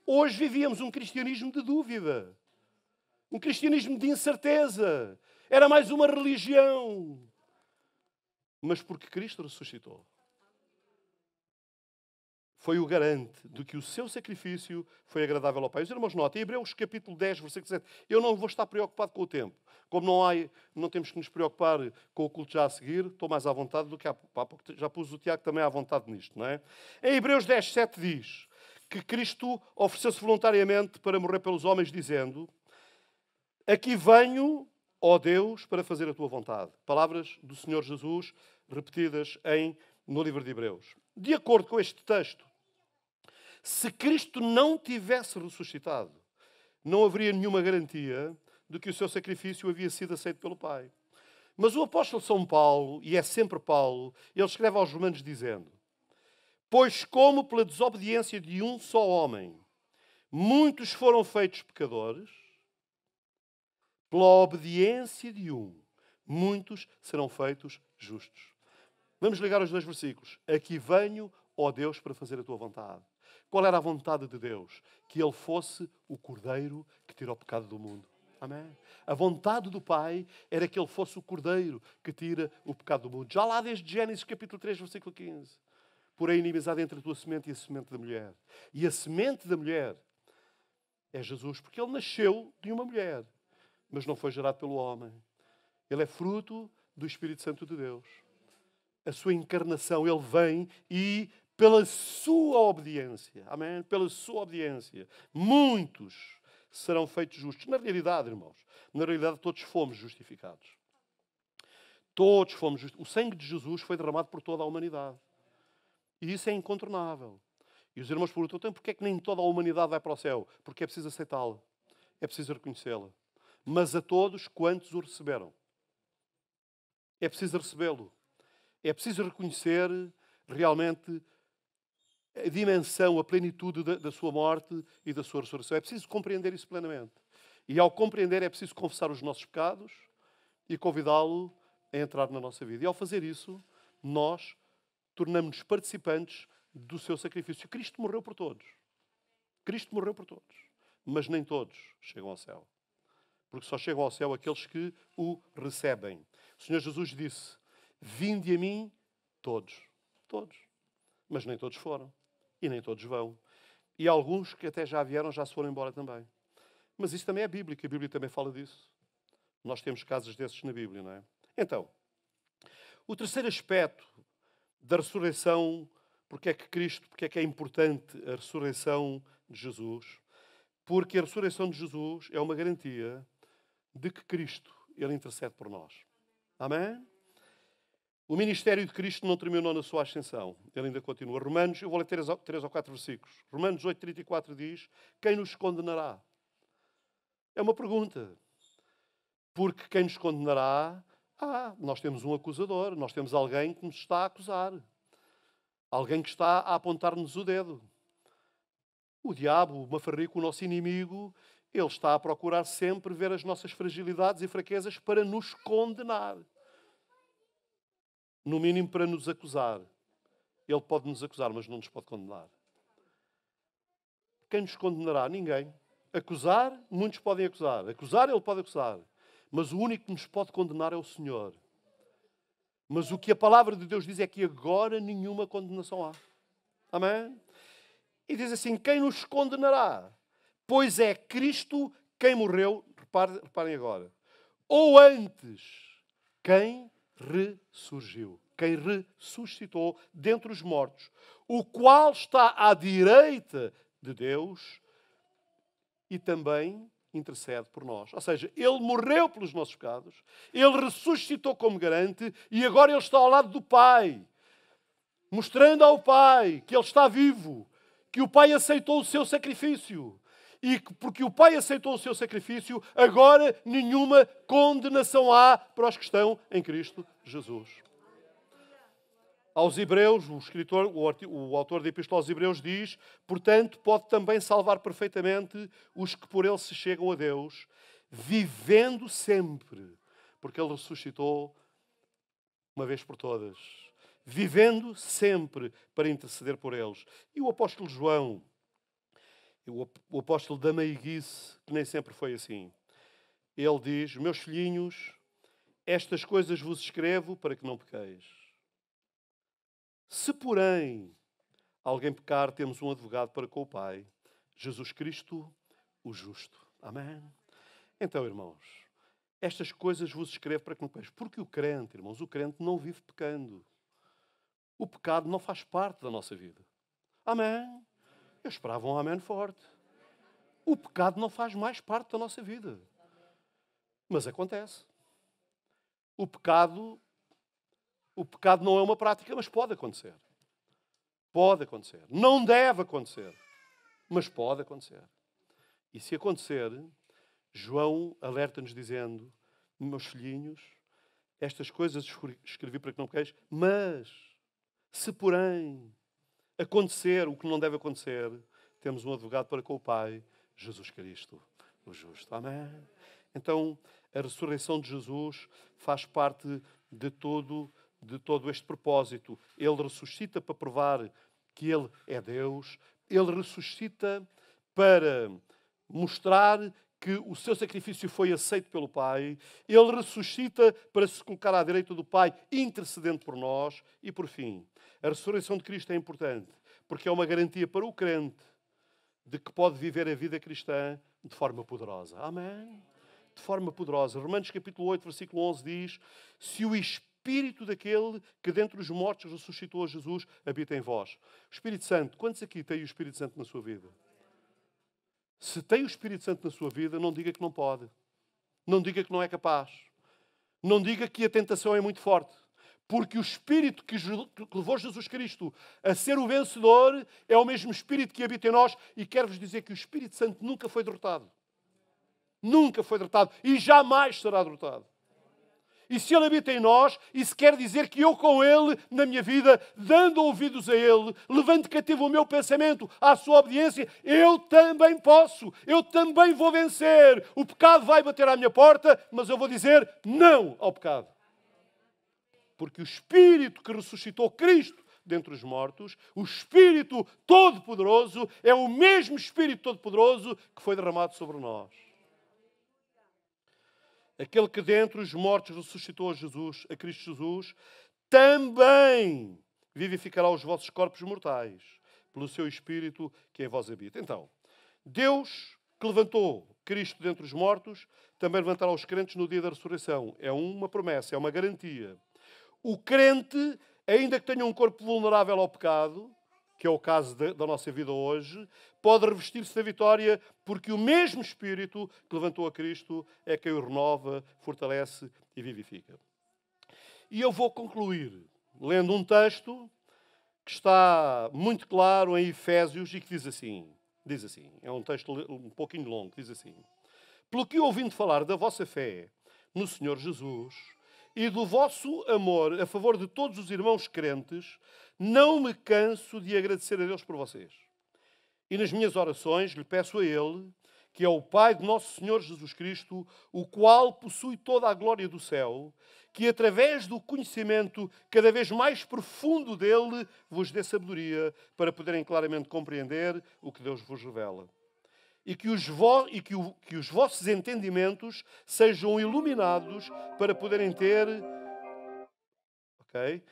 hoje vivíamos um cristianismo de dúvida. Um cristianismo de incerteza. Era mais uma religião. Mas porque Cristo ressuscitou, foi o garante de que o seu sacrifício foi agradável ao Pai. Os irmãos notem, em Hebreus capítulo 10, versículo 7, eu não vou estar preocupado com o tempo. Como não temos que nos preocupar com o culto já a seguir, estou mais à vontade do que há pouco. Já pus o Tiago também à vontade nisto, não é? Em Hebreus 10, 7 diz que Cristo ofereceu-se voluntariamente para morrer pelos homens, dizendo: aqui venho, ó Deus, para fazer a tua vontade. Palavras do Senhor Jesus repetidas no livro de Hebreus. De acordo com este texto, se Cristo não tivesse ressuscitado, não haveria nenhuma garantia de que o seu sacrifício havia sido aceito pelo Pai. Mas o apóstolo São Paulo, e é sempre Paulo, ele escreve aos Romanos dizendo: pois como pela desobediência de um só homem muitos foram feitos pecadores, pela obediência de um, muitos serão feitos justos. Vamos ligar os dois versículos. Aqui venho, ó Deus, para fazer a tua vontade. Qual era a vontade de Deus? Que Ele fosse o Cordeiro que tira o pecado do mundo. Amém? A vontade do Pai era que Ele fosse o Cordeiro que tira o pecado do mundo. Já lá desde Gênesis capítulo 3, versículo 15. Porém, inimizade entre a tua semente e a semente da mulher. E a semente da mulher é Jesus, porque Ele nasceu de uma mulher, mas não foi gerado pelo homem. Ele é fruto do Espírito Santo de Deus. A sua encarnação, Ele vem e pela sua obediência, amém? Pela sua obediência, muitos serão feitos justos. Na realidade, irmãos, na realidade todos fomos justificados. Todos fomos justificados. O sangue de Jesus foi derramado por toda a humanidade. E isso é incontornável. E os irmãos perguntam, então porquê é que nem toda a humanidade vai para o céu? Porque é preciso aceitá-la. É preciso reconhecê-la. Mas a todos quantos o receberam. É preciso recebê-lo. É preciso reconhecer realmente a dimensão, a plenitude da sua morte e da sua ressurreição. É preciso compreender isso plenamente. E ao compreender é preciso confessar os nossos pecados e convidá-lo a entrar na nossa vida. E ao fazer isso, nós tornamos-nos participantes do seu sacrifício. Cristo morreu por todos. Cristo morreu por todos. Mas nem todos chegam ao céu. Porque só chegam ao céu aqueles que o recebem. O Senhor Jesus disse: vinde a mim todos. Todos. Mas nem todos foram. E nem todos vão. E alguns que até já vieram, já se foram embora também. Mas isso também é bíblico. A Bíblia também fala disso. Nós temos casos desses na Bíblia, não é? Então, o terceiro aspecto da ressurreição, porque é que é importante a ressurreição de Jesus? Porque a ressurreição de Jesus é uma garantia de que Cristo, Ele intercede por nós. Amém? O ministério de Cristo não terminou na sua ascensão. Ele ainda continua. Romanos, eu vou ler 3 ou 4 versículos. Romanos 8:34 diz: quem nos condenará? É uma pergunta. Porque quem nos condenará? Nós temos um acusador. Nós temos alguém que nos está a acusar. Alguém que está a apontar-nos o dedo. O diabo, o mafarrico, o nosso inimigo, ele está a procurar sempre ver as nossas fragilidades e fraquezas para nos condenar. No mínimo para nos acusar. Ele pode nos acusar, mas não nos pode condenar. Quem nos condenará? Ninguém. Acusar, muitos podem acusar. Acusar, ele pode acusar. Mas o único que nos pode condenar é o Senhor. Mas o que a palavra de Deus diz é que agora nenhuma condenação há. Amém? E diz assim, quem nos condenará? Pois é Cristo quem morreu, reparem agora. Ou antes, quem ressurgiu, quem ressuscitou dentre os mortos, o qual está à direita de Deus e também intercede por nós. Ou seja, Ele morreu pelos nossos pecados, Ele ressuscitou como garante e agora Ele está ao lado do Pai, mostrando ao Pai que Ele está vivo, que o Pai aceitou o seu sacrifício. E que, porque o Pai aceitou o seu sacrifício, agora nenhuma condenação há para os que estão em Cristo Jesus. Aos Hebreus, o autor da Epístola aos Hebreus diz: portanto, pode também salvar perfeitamente os que por ele se chegam a Deus, vivendo sempre, porque ele ressuscitou uma vez por todas, vivendo sempre para interceder por eles. E o apóstolo João, o apóstolo da meiguice, que nem sempre foi assim, ele diz: meus filhinhos, estas coisas vos escrevo para que não pequeis. Se, porém, alguém pecar, temos um advogado para com o Pai, Jesus Cristo, o justo. Amém? Então, irmãos, estas coisas vos escrevo para que não pequeis. Porque o crente, irmãos, o crente não vive pecando. O pecado não faz parte da nossa vida. Amém? Eu esperava um amém forte. O pecado não faz mais parte da nossa vida. Mas acontece. O pecado não é uma prática, mas pode acontecer. Pode acontecer. Não deve acontecer, mas pode acontecer. E se acontecer, João alerta-nos dizendo: meus filhinhos, estas coisas escrevi para que não pequeis, mas se porém acontecer o que não deve acontecer, temos um advogado para com o Pai, Jesus Cristo, o justo. Amém? Então, a ressurreição de Jesus faz parte de todo este propósito. Ele ressuscita para provar que Ele é Deus. Ele ressuscita para mostrar que o seu sacrifício foi aceito pelo Pai. Ele ressuscita para se colocar à direita do Pai, intercedendo por nós. E, por fim, a ressurreição de Cristo é importante, porque é uma garantia para o crente de que pode viver a vida cristã de forma poderosa. Amém? De forma poderosa. Romanos capítulo 8, versículo 11 diz: se o Espírito daquele que dentre os mortos ressuscitou a Jesus habita em vós. O Espírito Santo, quantos aqui têm o Espírito Santo na sua vida? Se tem o Espírito Santo na sua vida, não diga que não pode. Não diga que não é capaz. Não diga que a tentação é muito forte. Porque o Espírito que levou Jesus Cristo a ser o vencedor é o mesmo Espírito que habita em nós. E quero-vos dizer que o Espírito Santo nunca foi derrotado. Nunca foi derrotado e jamais será derrotado. E se Ele habita em nós, isso quer dizer que eu com Ele, na minha vida, dando ouvidos a Ele, levando cativo o meu pensamento à sua obediência, eu também posso, eu também vou vencer. O pecado vai bater à minha porta, mas eu vou dizer não ao pecado. Porque o Espírito que ressuscitou Cristo dentre os mortos, o Espírito Todo-Poderoso, é o mesmo Espírito Todo-Poderoso que foi derramado sobre nós. Aquele que dentre os mortos ressuscitou a Jesus, a Cristo Jesus, também vivificará os vossos corpos mortais, pelo seu Espírito que em vós habita. Então, Deus que levantou Cristo dentre os mortos, também levantará os crentes no dia da ressurreição. É uma promessa, é uma garantia. O crente, ainda que tenha um corpo vulnerável ao pecado, que é o caso da nossa vida hoje, pode revestir-se da vitória, porque o mesmo Espírito que levantou a Cristo é quem o renova, fortalece e vivifica. E eu vou concluir lendo um texto que está muito claro em Efésios e que diz assim, é um texto um pouquinho longo, diz assim: pelo que ouvindo falar da vossa fé no Senhor Jesus e do vosso amor a favor de todos os irmãos crentes, não me canso de agradecer a Deus por vocês. E nas minhas orações lhe peço a Ele, que é o Pai de nosso Senhor Jesus Cristo, o qual possui toda a glória do céu, que através do conhecimento cada vez mais profundo dele vos dê sabedoria para poderem claramente compreender o que Deus vos revela. E que os vossos entendimentos sejam iluminados para poderem ter... Okay?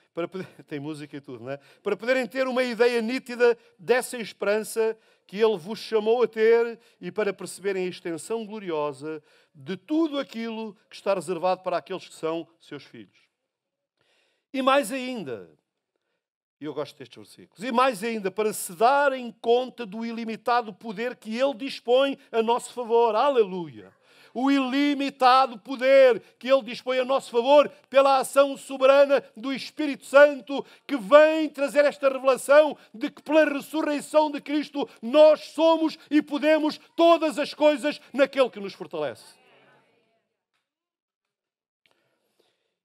Tem música e tudo, não é? Para poderem ter uma ideia nítida dessa esperança que Ele vos chamou a ter e para perceberem a extensão gloriosa de tudo aquilo que está reservado para aqueles que são seus filhos. E mais ainda, e eu gosto destes versículos, e mais ainda, para se darem conta do ilimitado poder que Ele dispõe a nosso favor. Aleluia! O ilimitado poder que Ele dispõe a nosso favor pela ação soberana do Espírito Santo, que vem trazer esta revelação de que pela ressurreição de Cristo nós somos e podemos todas as coisas naquele que nos fortalece.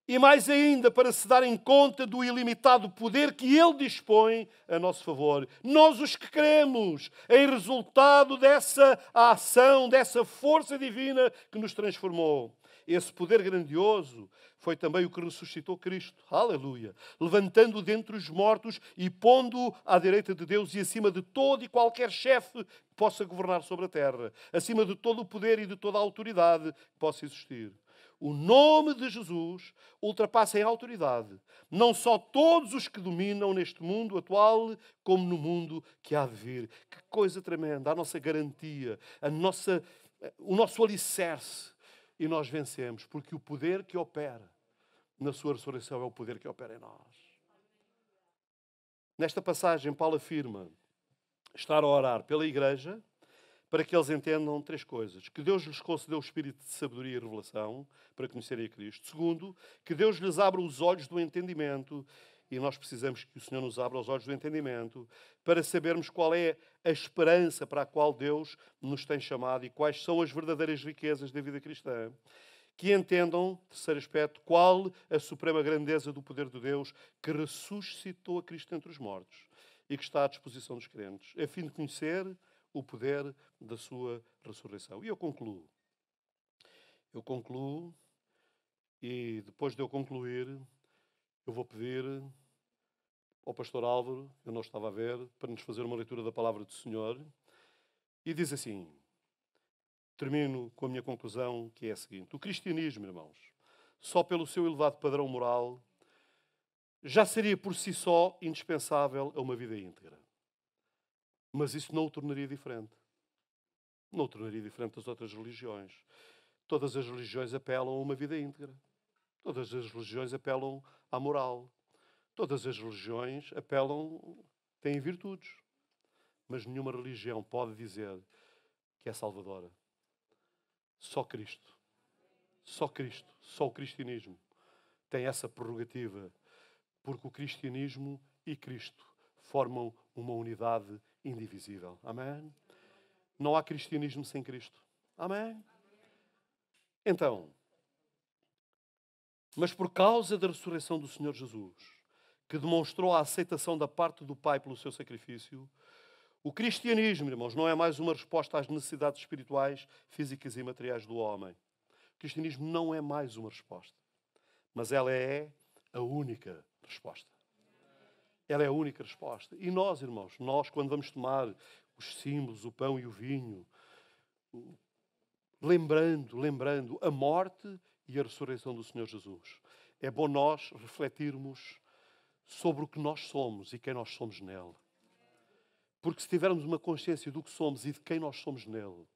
e mais ainda para se darem conta do ilimitado poder que Ele dispõe a nosso favor. Nós, os que cremos em resultado dessa ação, dessa força divina que nos transformou. Esse poder grandioso foi também o que ressuscitou Cristo, aleluia, levantando-o dentre os mortos e pondo-o à direita de Deus e acima de todo e qualquer chefe que possa governar sobre a terra, acima de todo o poder e de toda a autoridade que possa existir. O nome de Jesus ultrapassa em autoridade não só todos os que dominam neste mundo atual, como no mundo que há de vir. Que coisa tremenda, a nossa garantia, o nosso alicerce. E nós vencemos, porque o poder que opera na sua ressurreição é o poder que opera em nós. Nesta passagem, Paulo afirma estar a orar pela igreja para que eles entendam 3 coisas. Que Deus lhes concedeu o espírito de sabedoria e revelação para conhecerem a Cristo. Segundo, que Deus lhes abra os olhos do entendimento. E nós precisamos que o Senhor nos abra os olhos do entendimento para sabermos qual é a esperança para a qual Deus nos tem chamado e quais são as verdadeiras riquezas da vida cristã. Que entendam, terceiro aspecto, qual a suprema grandeza do poder de Deus que ressuscitou a Cristo entre os mortos e que está à disposição dos crentes, a fim de conhecer o poder da sua ressurreição. E eu concluo. E depois de eu concluir, eu vou pedir ao pastor Álvaro, eu não estava a ver, para nos fazer uma leitura da palavra do Senhor. E diz assim, termino com a minha conclusão, que é a seguinte. O cristianismo, irmãos, só pelo seu elevado padrão moral, já seria por si só indispensável a uma vida íntegra. Mas isso não o tornaria diferente. Não o tornaria diferente das outras religiões. Todas as religiões apelam a uma vida íntegra. Todas as religiões apelam à moral. Todas as religiões têm virtudes. Mas nenhuma religião pode dizer que é salvadora. Só Cristo. Só Cristo. Só o cristianismo tem essa prerrogativa. Porque o cristianismo e Cristo formam uma unidade indivisível. Amém? Não há cristianismo sem Cristo. Amém? Então, mas por causa da ressurreição do Senhor Jesus, que demonstrou a aceitação da parte do Pai pelo seu sacrifício, o cristianismo, irmãos, não é mais uma resposta às necessidades espirituais, físicas e materiais do homem. O cristianismo não é mais uma resposta, mas ela é a única resposta. Ela é a única resposta. E nós, irmãos, quando vamos tomar os símbolos, o pão e o vinho, lembrando a morte e a ressurreição do Senhor Jesus, é bom nós refletirmos sobre o que nós somos e quem nós somos nele. Porque se tivermos uma consciência do que somos e de quem nós somos nele,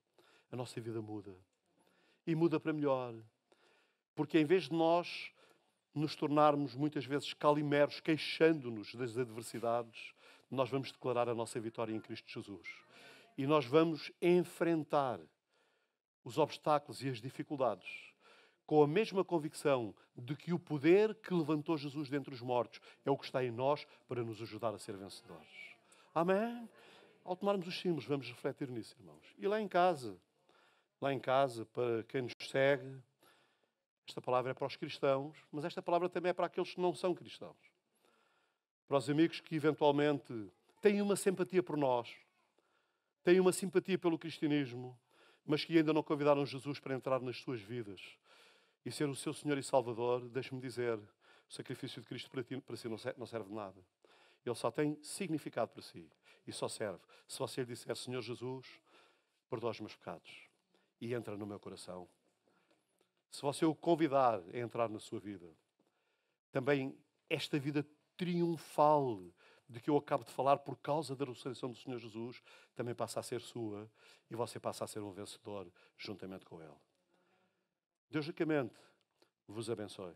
a nossa vida muda. E muda para melhor. Porque em vez de nós nos tornarmos muitas vezes calimeros, queixando-nos das adversidades, nós vamos declarar a nossa vitória em Cristo Jesus. E nós vamos enfrentar os obstáculos e as dificuldades com a mesma convicção de que o poder que levantou Jesus dentre os mortos é o que está em nós para nos ajudar a ser vencedores. Amém? Ao tomarmos os símbolos, vamos refletir nisso, irmãos. E lá em casa, para quem nos segue, esta palavra é para os cristãos, mas esta palavra também é para aqueles que não são cristãos. Para os amigos que eventualmente têm uma simpatia por nós, têm uma simpatia pelo cristianismo, mas que ainda não convidaram Jesus para entrar nas suas vidas e ser o seu Senhor e Salvador. Deixe-me dizer, o sacrifício de Cristo para si não serve de nada. Ele só tem significado para si e só serve se você lhe disser: Senhor Jesus, perdoa os meus pecados e entra no meu coração. Se você o convidar a entrar na sua vida, também esta vida triunfal de que eu acabo de falar por causa da ressurreição do Senhor Jesus também passa a ser sua e você passa a ser um vencedor juntamente com Ele. Deus ricamente vos abençoe.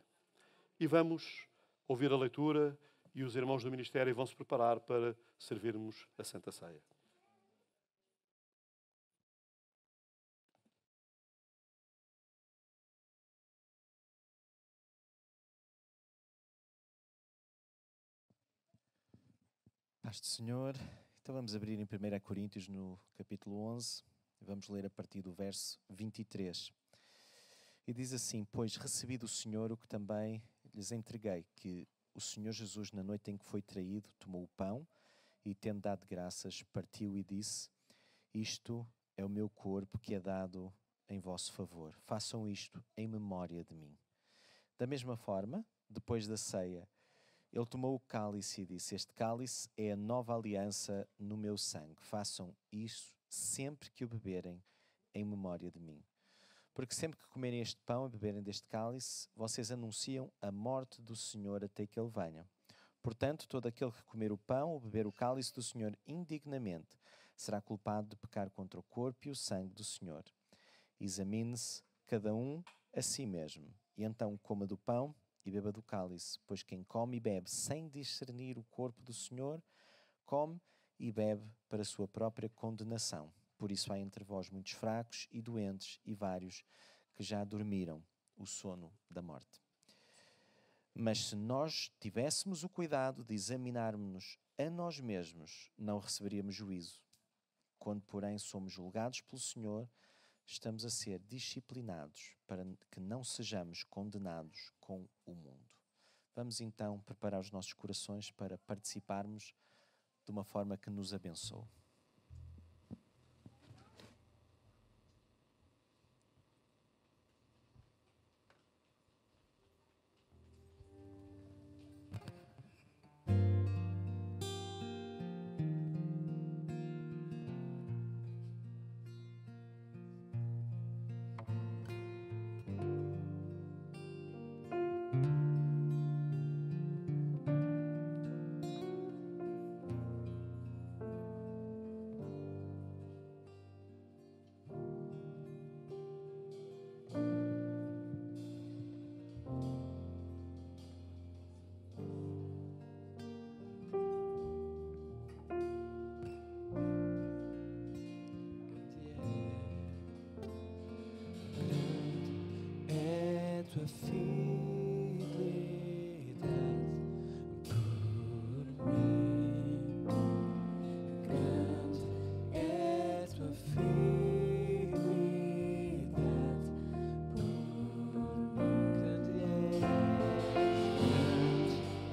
E vamos ouvir a leitura e os irmãos do ministério vão se preparar para servirmos a Santa Ceia. Paz do Senhor. Então vamos abrir em 1 Coríntios, no capítulo 11, e vamos ler a partir do verso 23. E diz assim: Pois recebi do Senhor o que também lhes entreguei que o Senhor Jesus, na noite em que foi traído, tomou o pão e, tendo dado graças, partiu e disse: isto é o meu corpo que é dado em vosso favor. Façam isto em memória de mim. Da mesma forma, depois da ceia, ele tomou o cálice e disse: este cálice é a nova aliança no meu sangue. Façam isso sempre que o beberem em memória de mim. Porque sempre que comerem este pão e beberem deste cálice, vocês anunciam a morte do Senhor até que Ele venha. Portanto, todo aquele que comer o pão ou beber o cálice do Senhor indignamente será culpado de pecar contra o corpo e o sangue do Senhor. Examine-se cada um a si mesmo, e então coma do pão e beba do cálice, pois quem come e bebe sem discernir o corpo do Senhor, come e bebe para a sua própria condenação. Por isso há entre vós muitos fracos e doentes e vários que já dormiram o sono da morte. Mas se nós tivéssemos o cuidado de examinarmos-nos a nós mesmos, não receberíamos juízo. Quando, porém, somos julgados pelo Senhor, estamos a ser disciplinados para que não sejamos condenados com o mundo. Vamos então preparar os nossos corações para participarmos de uma forma que nos abençoe. Tua fidelidade por mim, grande é tua fidelidade por mim, grande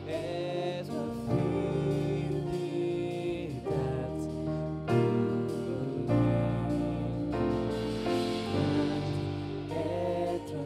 é tua fidelidade por mim, é tua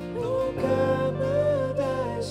Nunca me deixará.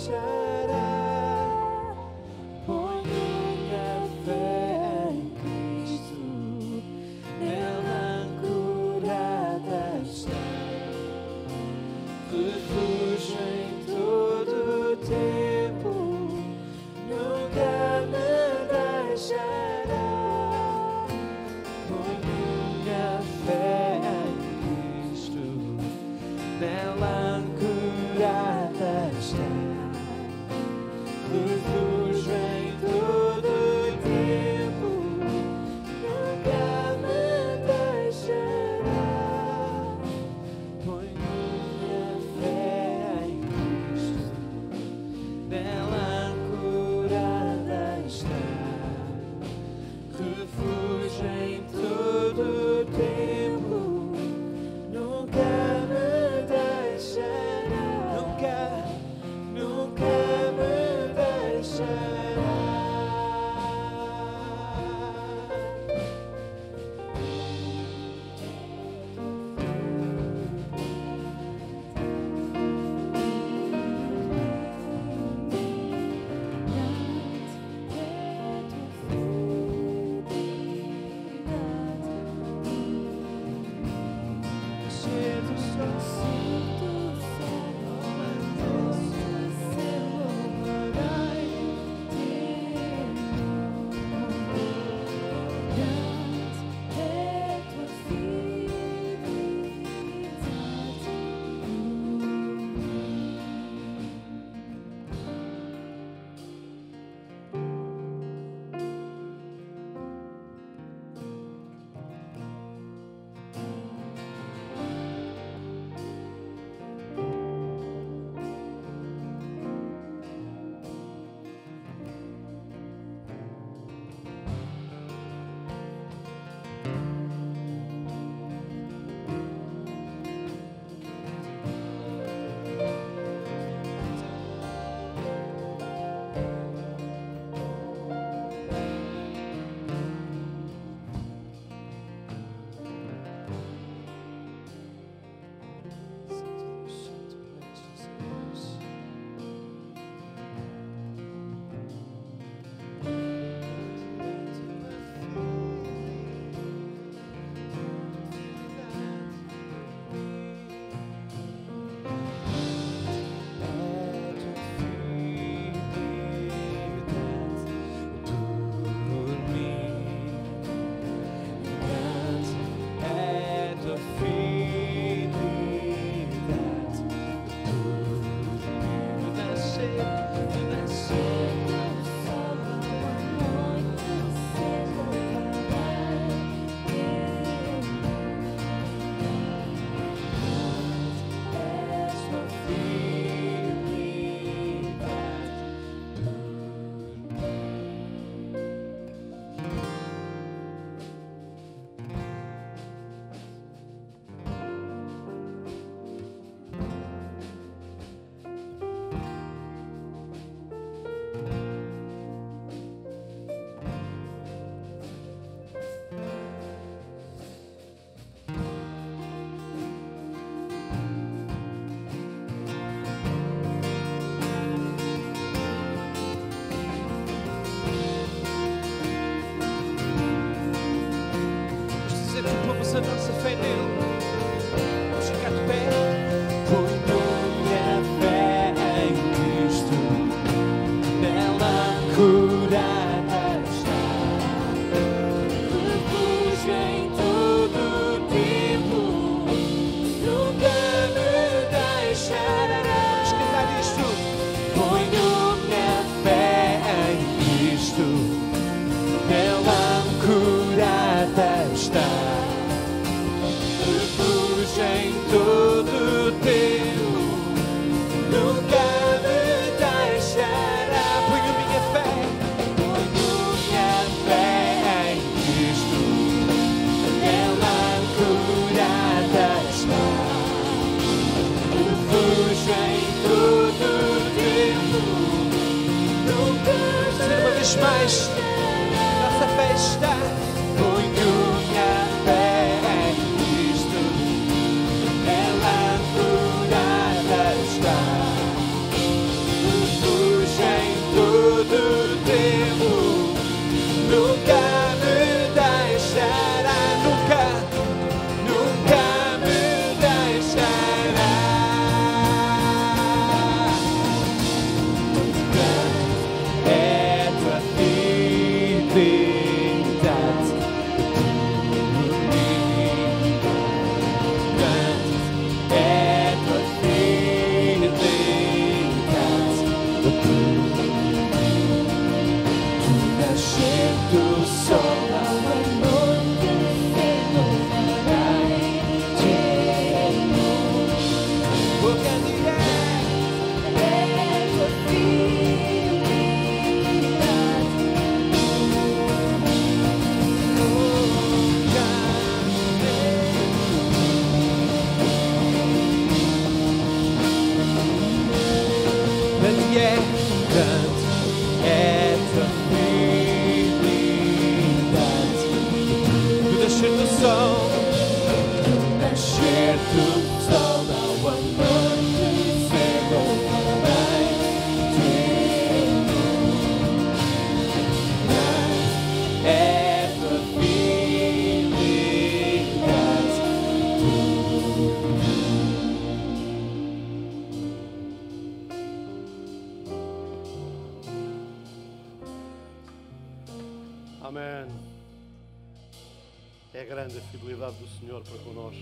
fidelidade do Senhor para connosco.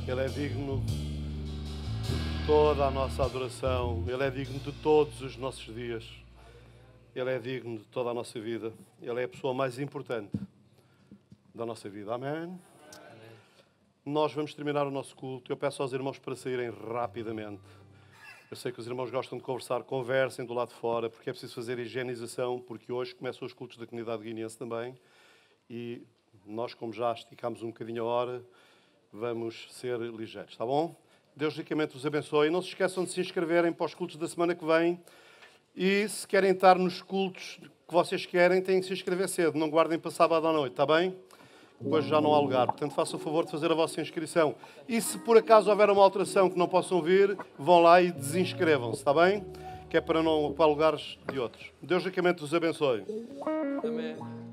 Ele é digno de toda a nossa adoração. Ele é digno de todos os nossos dias. Ele é digno de toda a nossa vida. Ele é a pessoa mais importante da nossa vida. Amém? Nós vamos terminar o nosso culto. Eu peço aos irmãos para saírem rapidamente. Eu sei que os irmãos gostam de conversar. Conversem do lado de fora, porque é preciso fazer higienização, porque hoje começam os cultos da comunidade guineense também. E nós, como já esticámos um bocadinho a hora, vamos ser ligeiros, está bom? Deus ricamente vos abençoe. Não se esqueçam de se inscreverem para os cultos da semana que vem. E se querem estar nos cultos que vocês querem, têm que se inscrever cedo. Não guardem para sábado à noite, está bem? Depois já não há lugar. Portanto, façam o favor de fazer a vossa inscrição. E se por acaso houver uma alteração que não possam vir, vão lá e desinscrevam-se, está bem? Que é para não ocupar lugares de outros. Deus ricamente vos abençoe. Amém.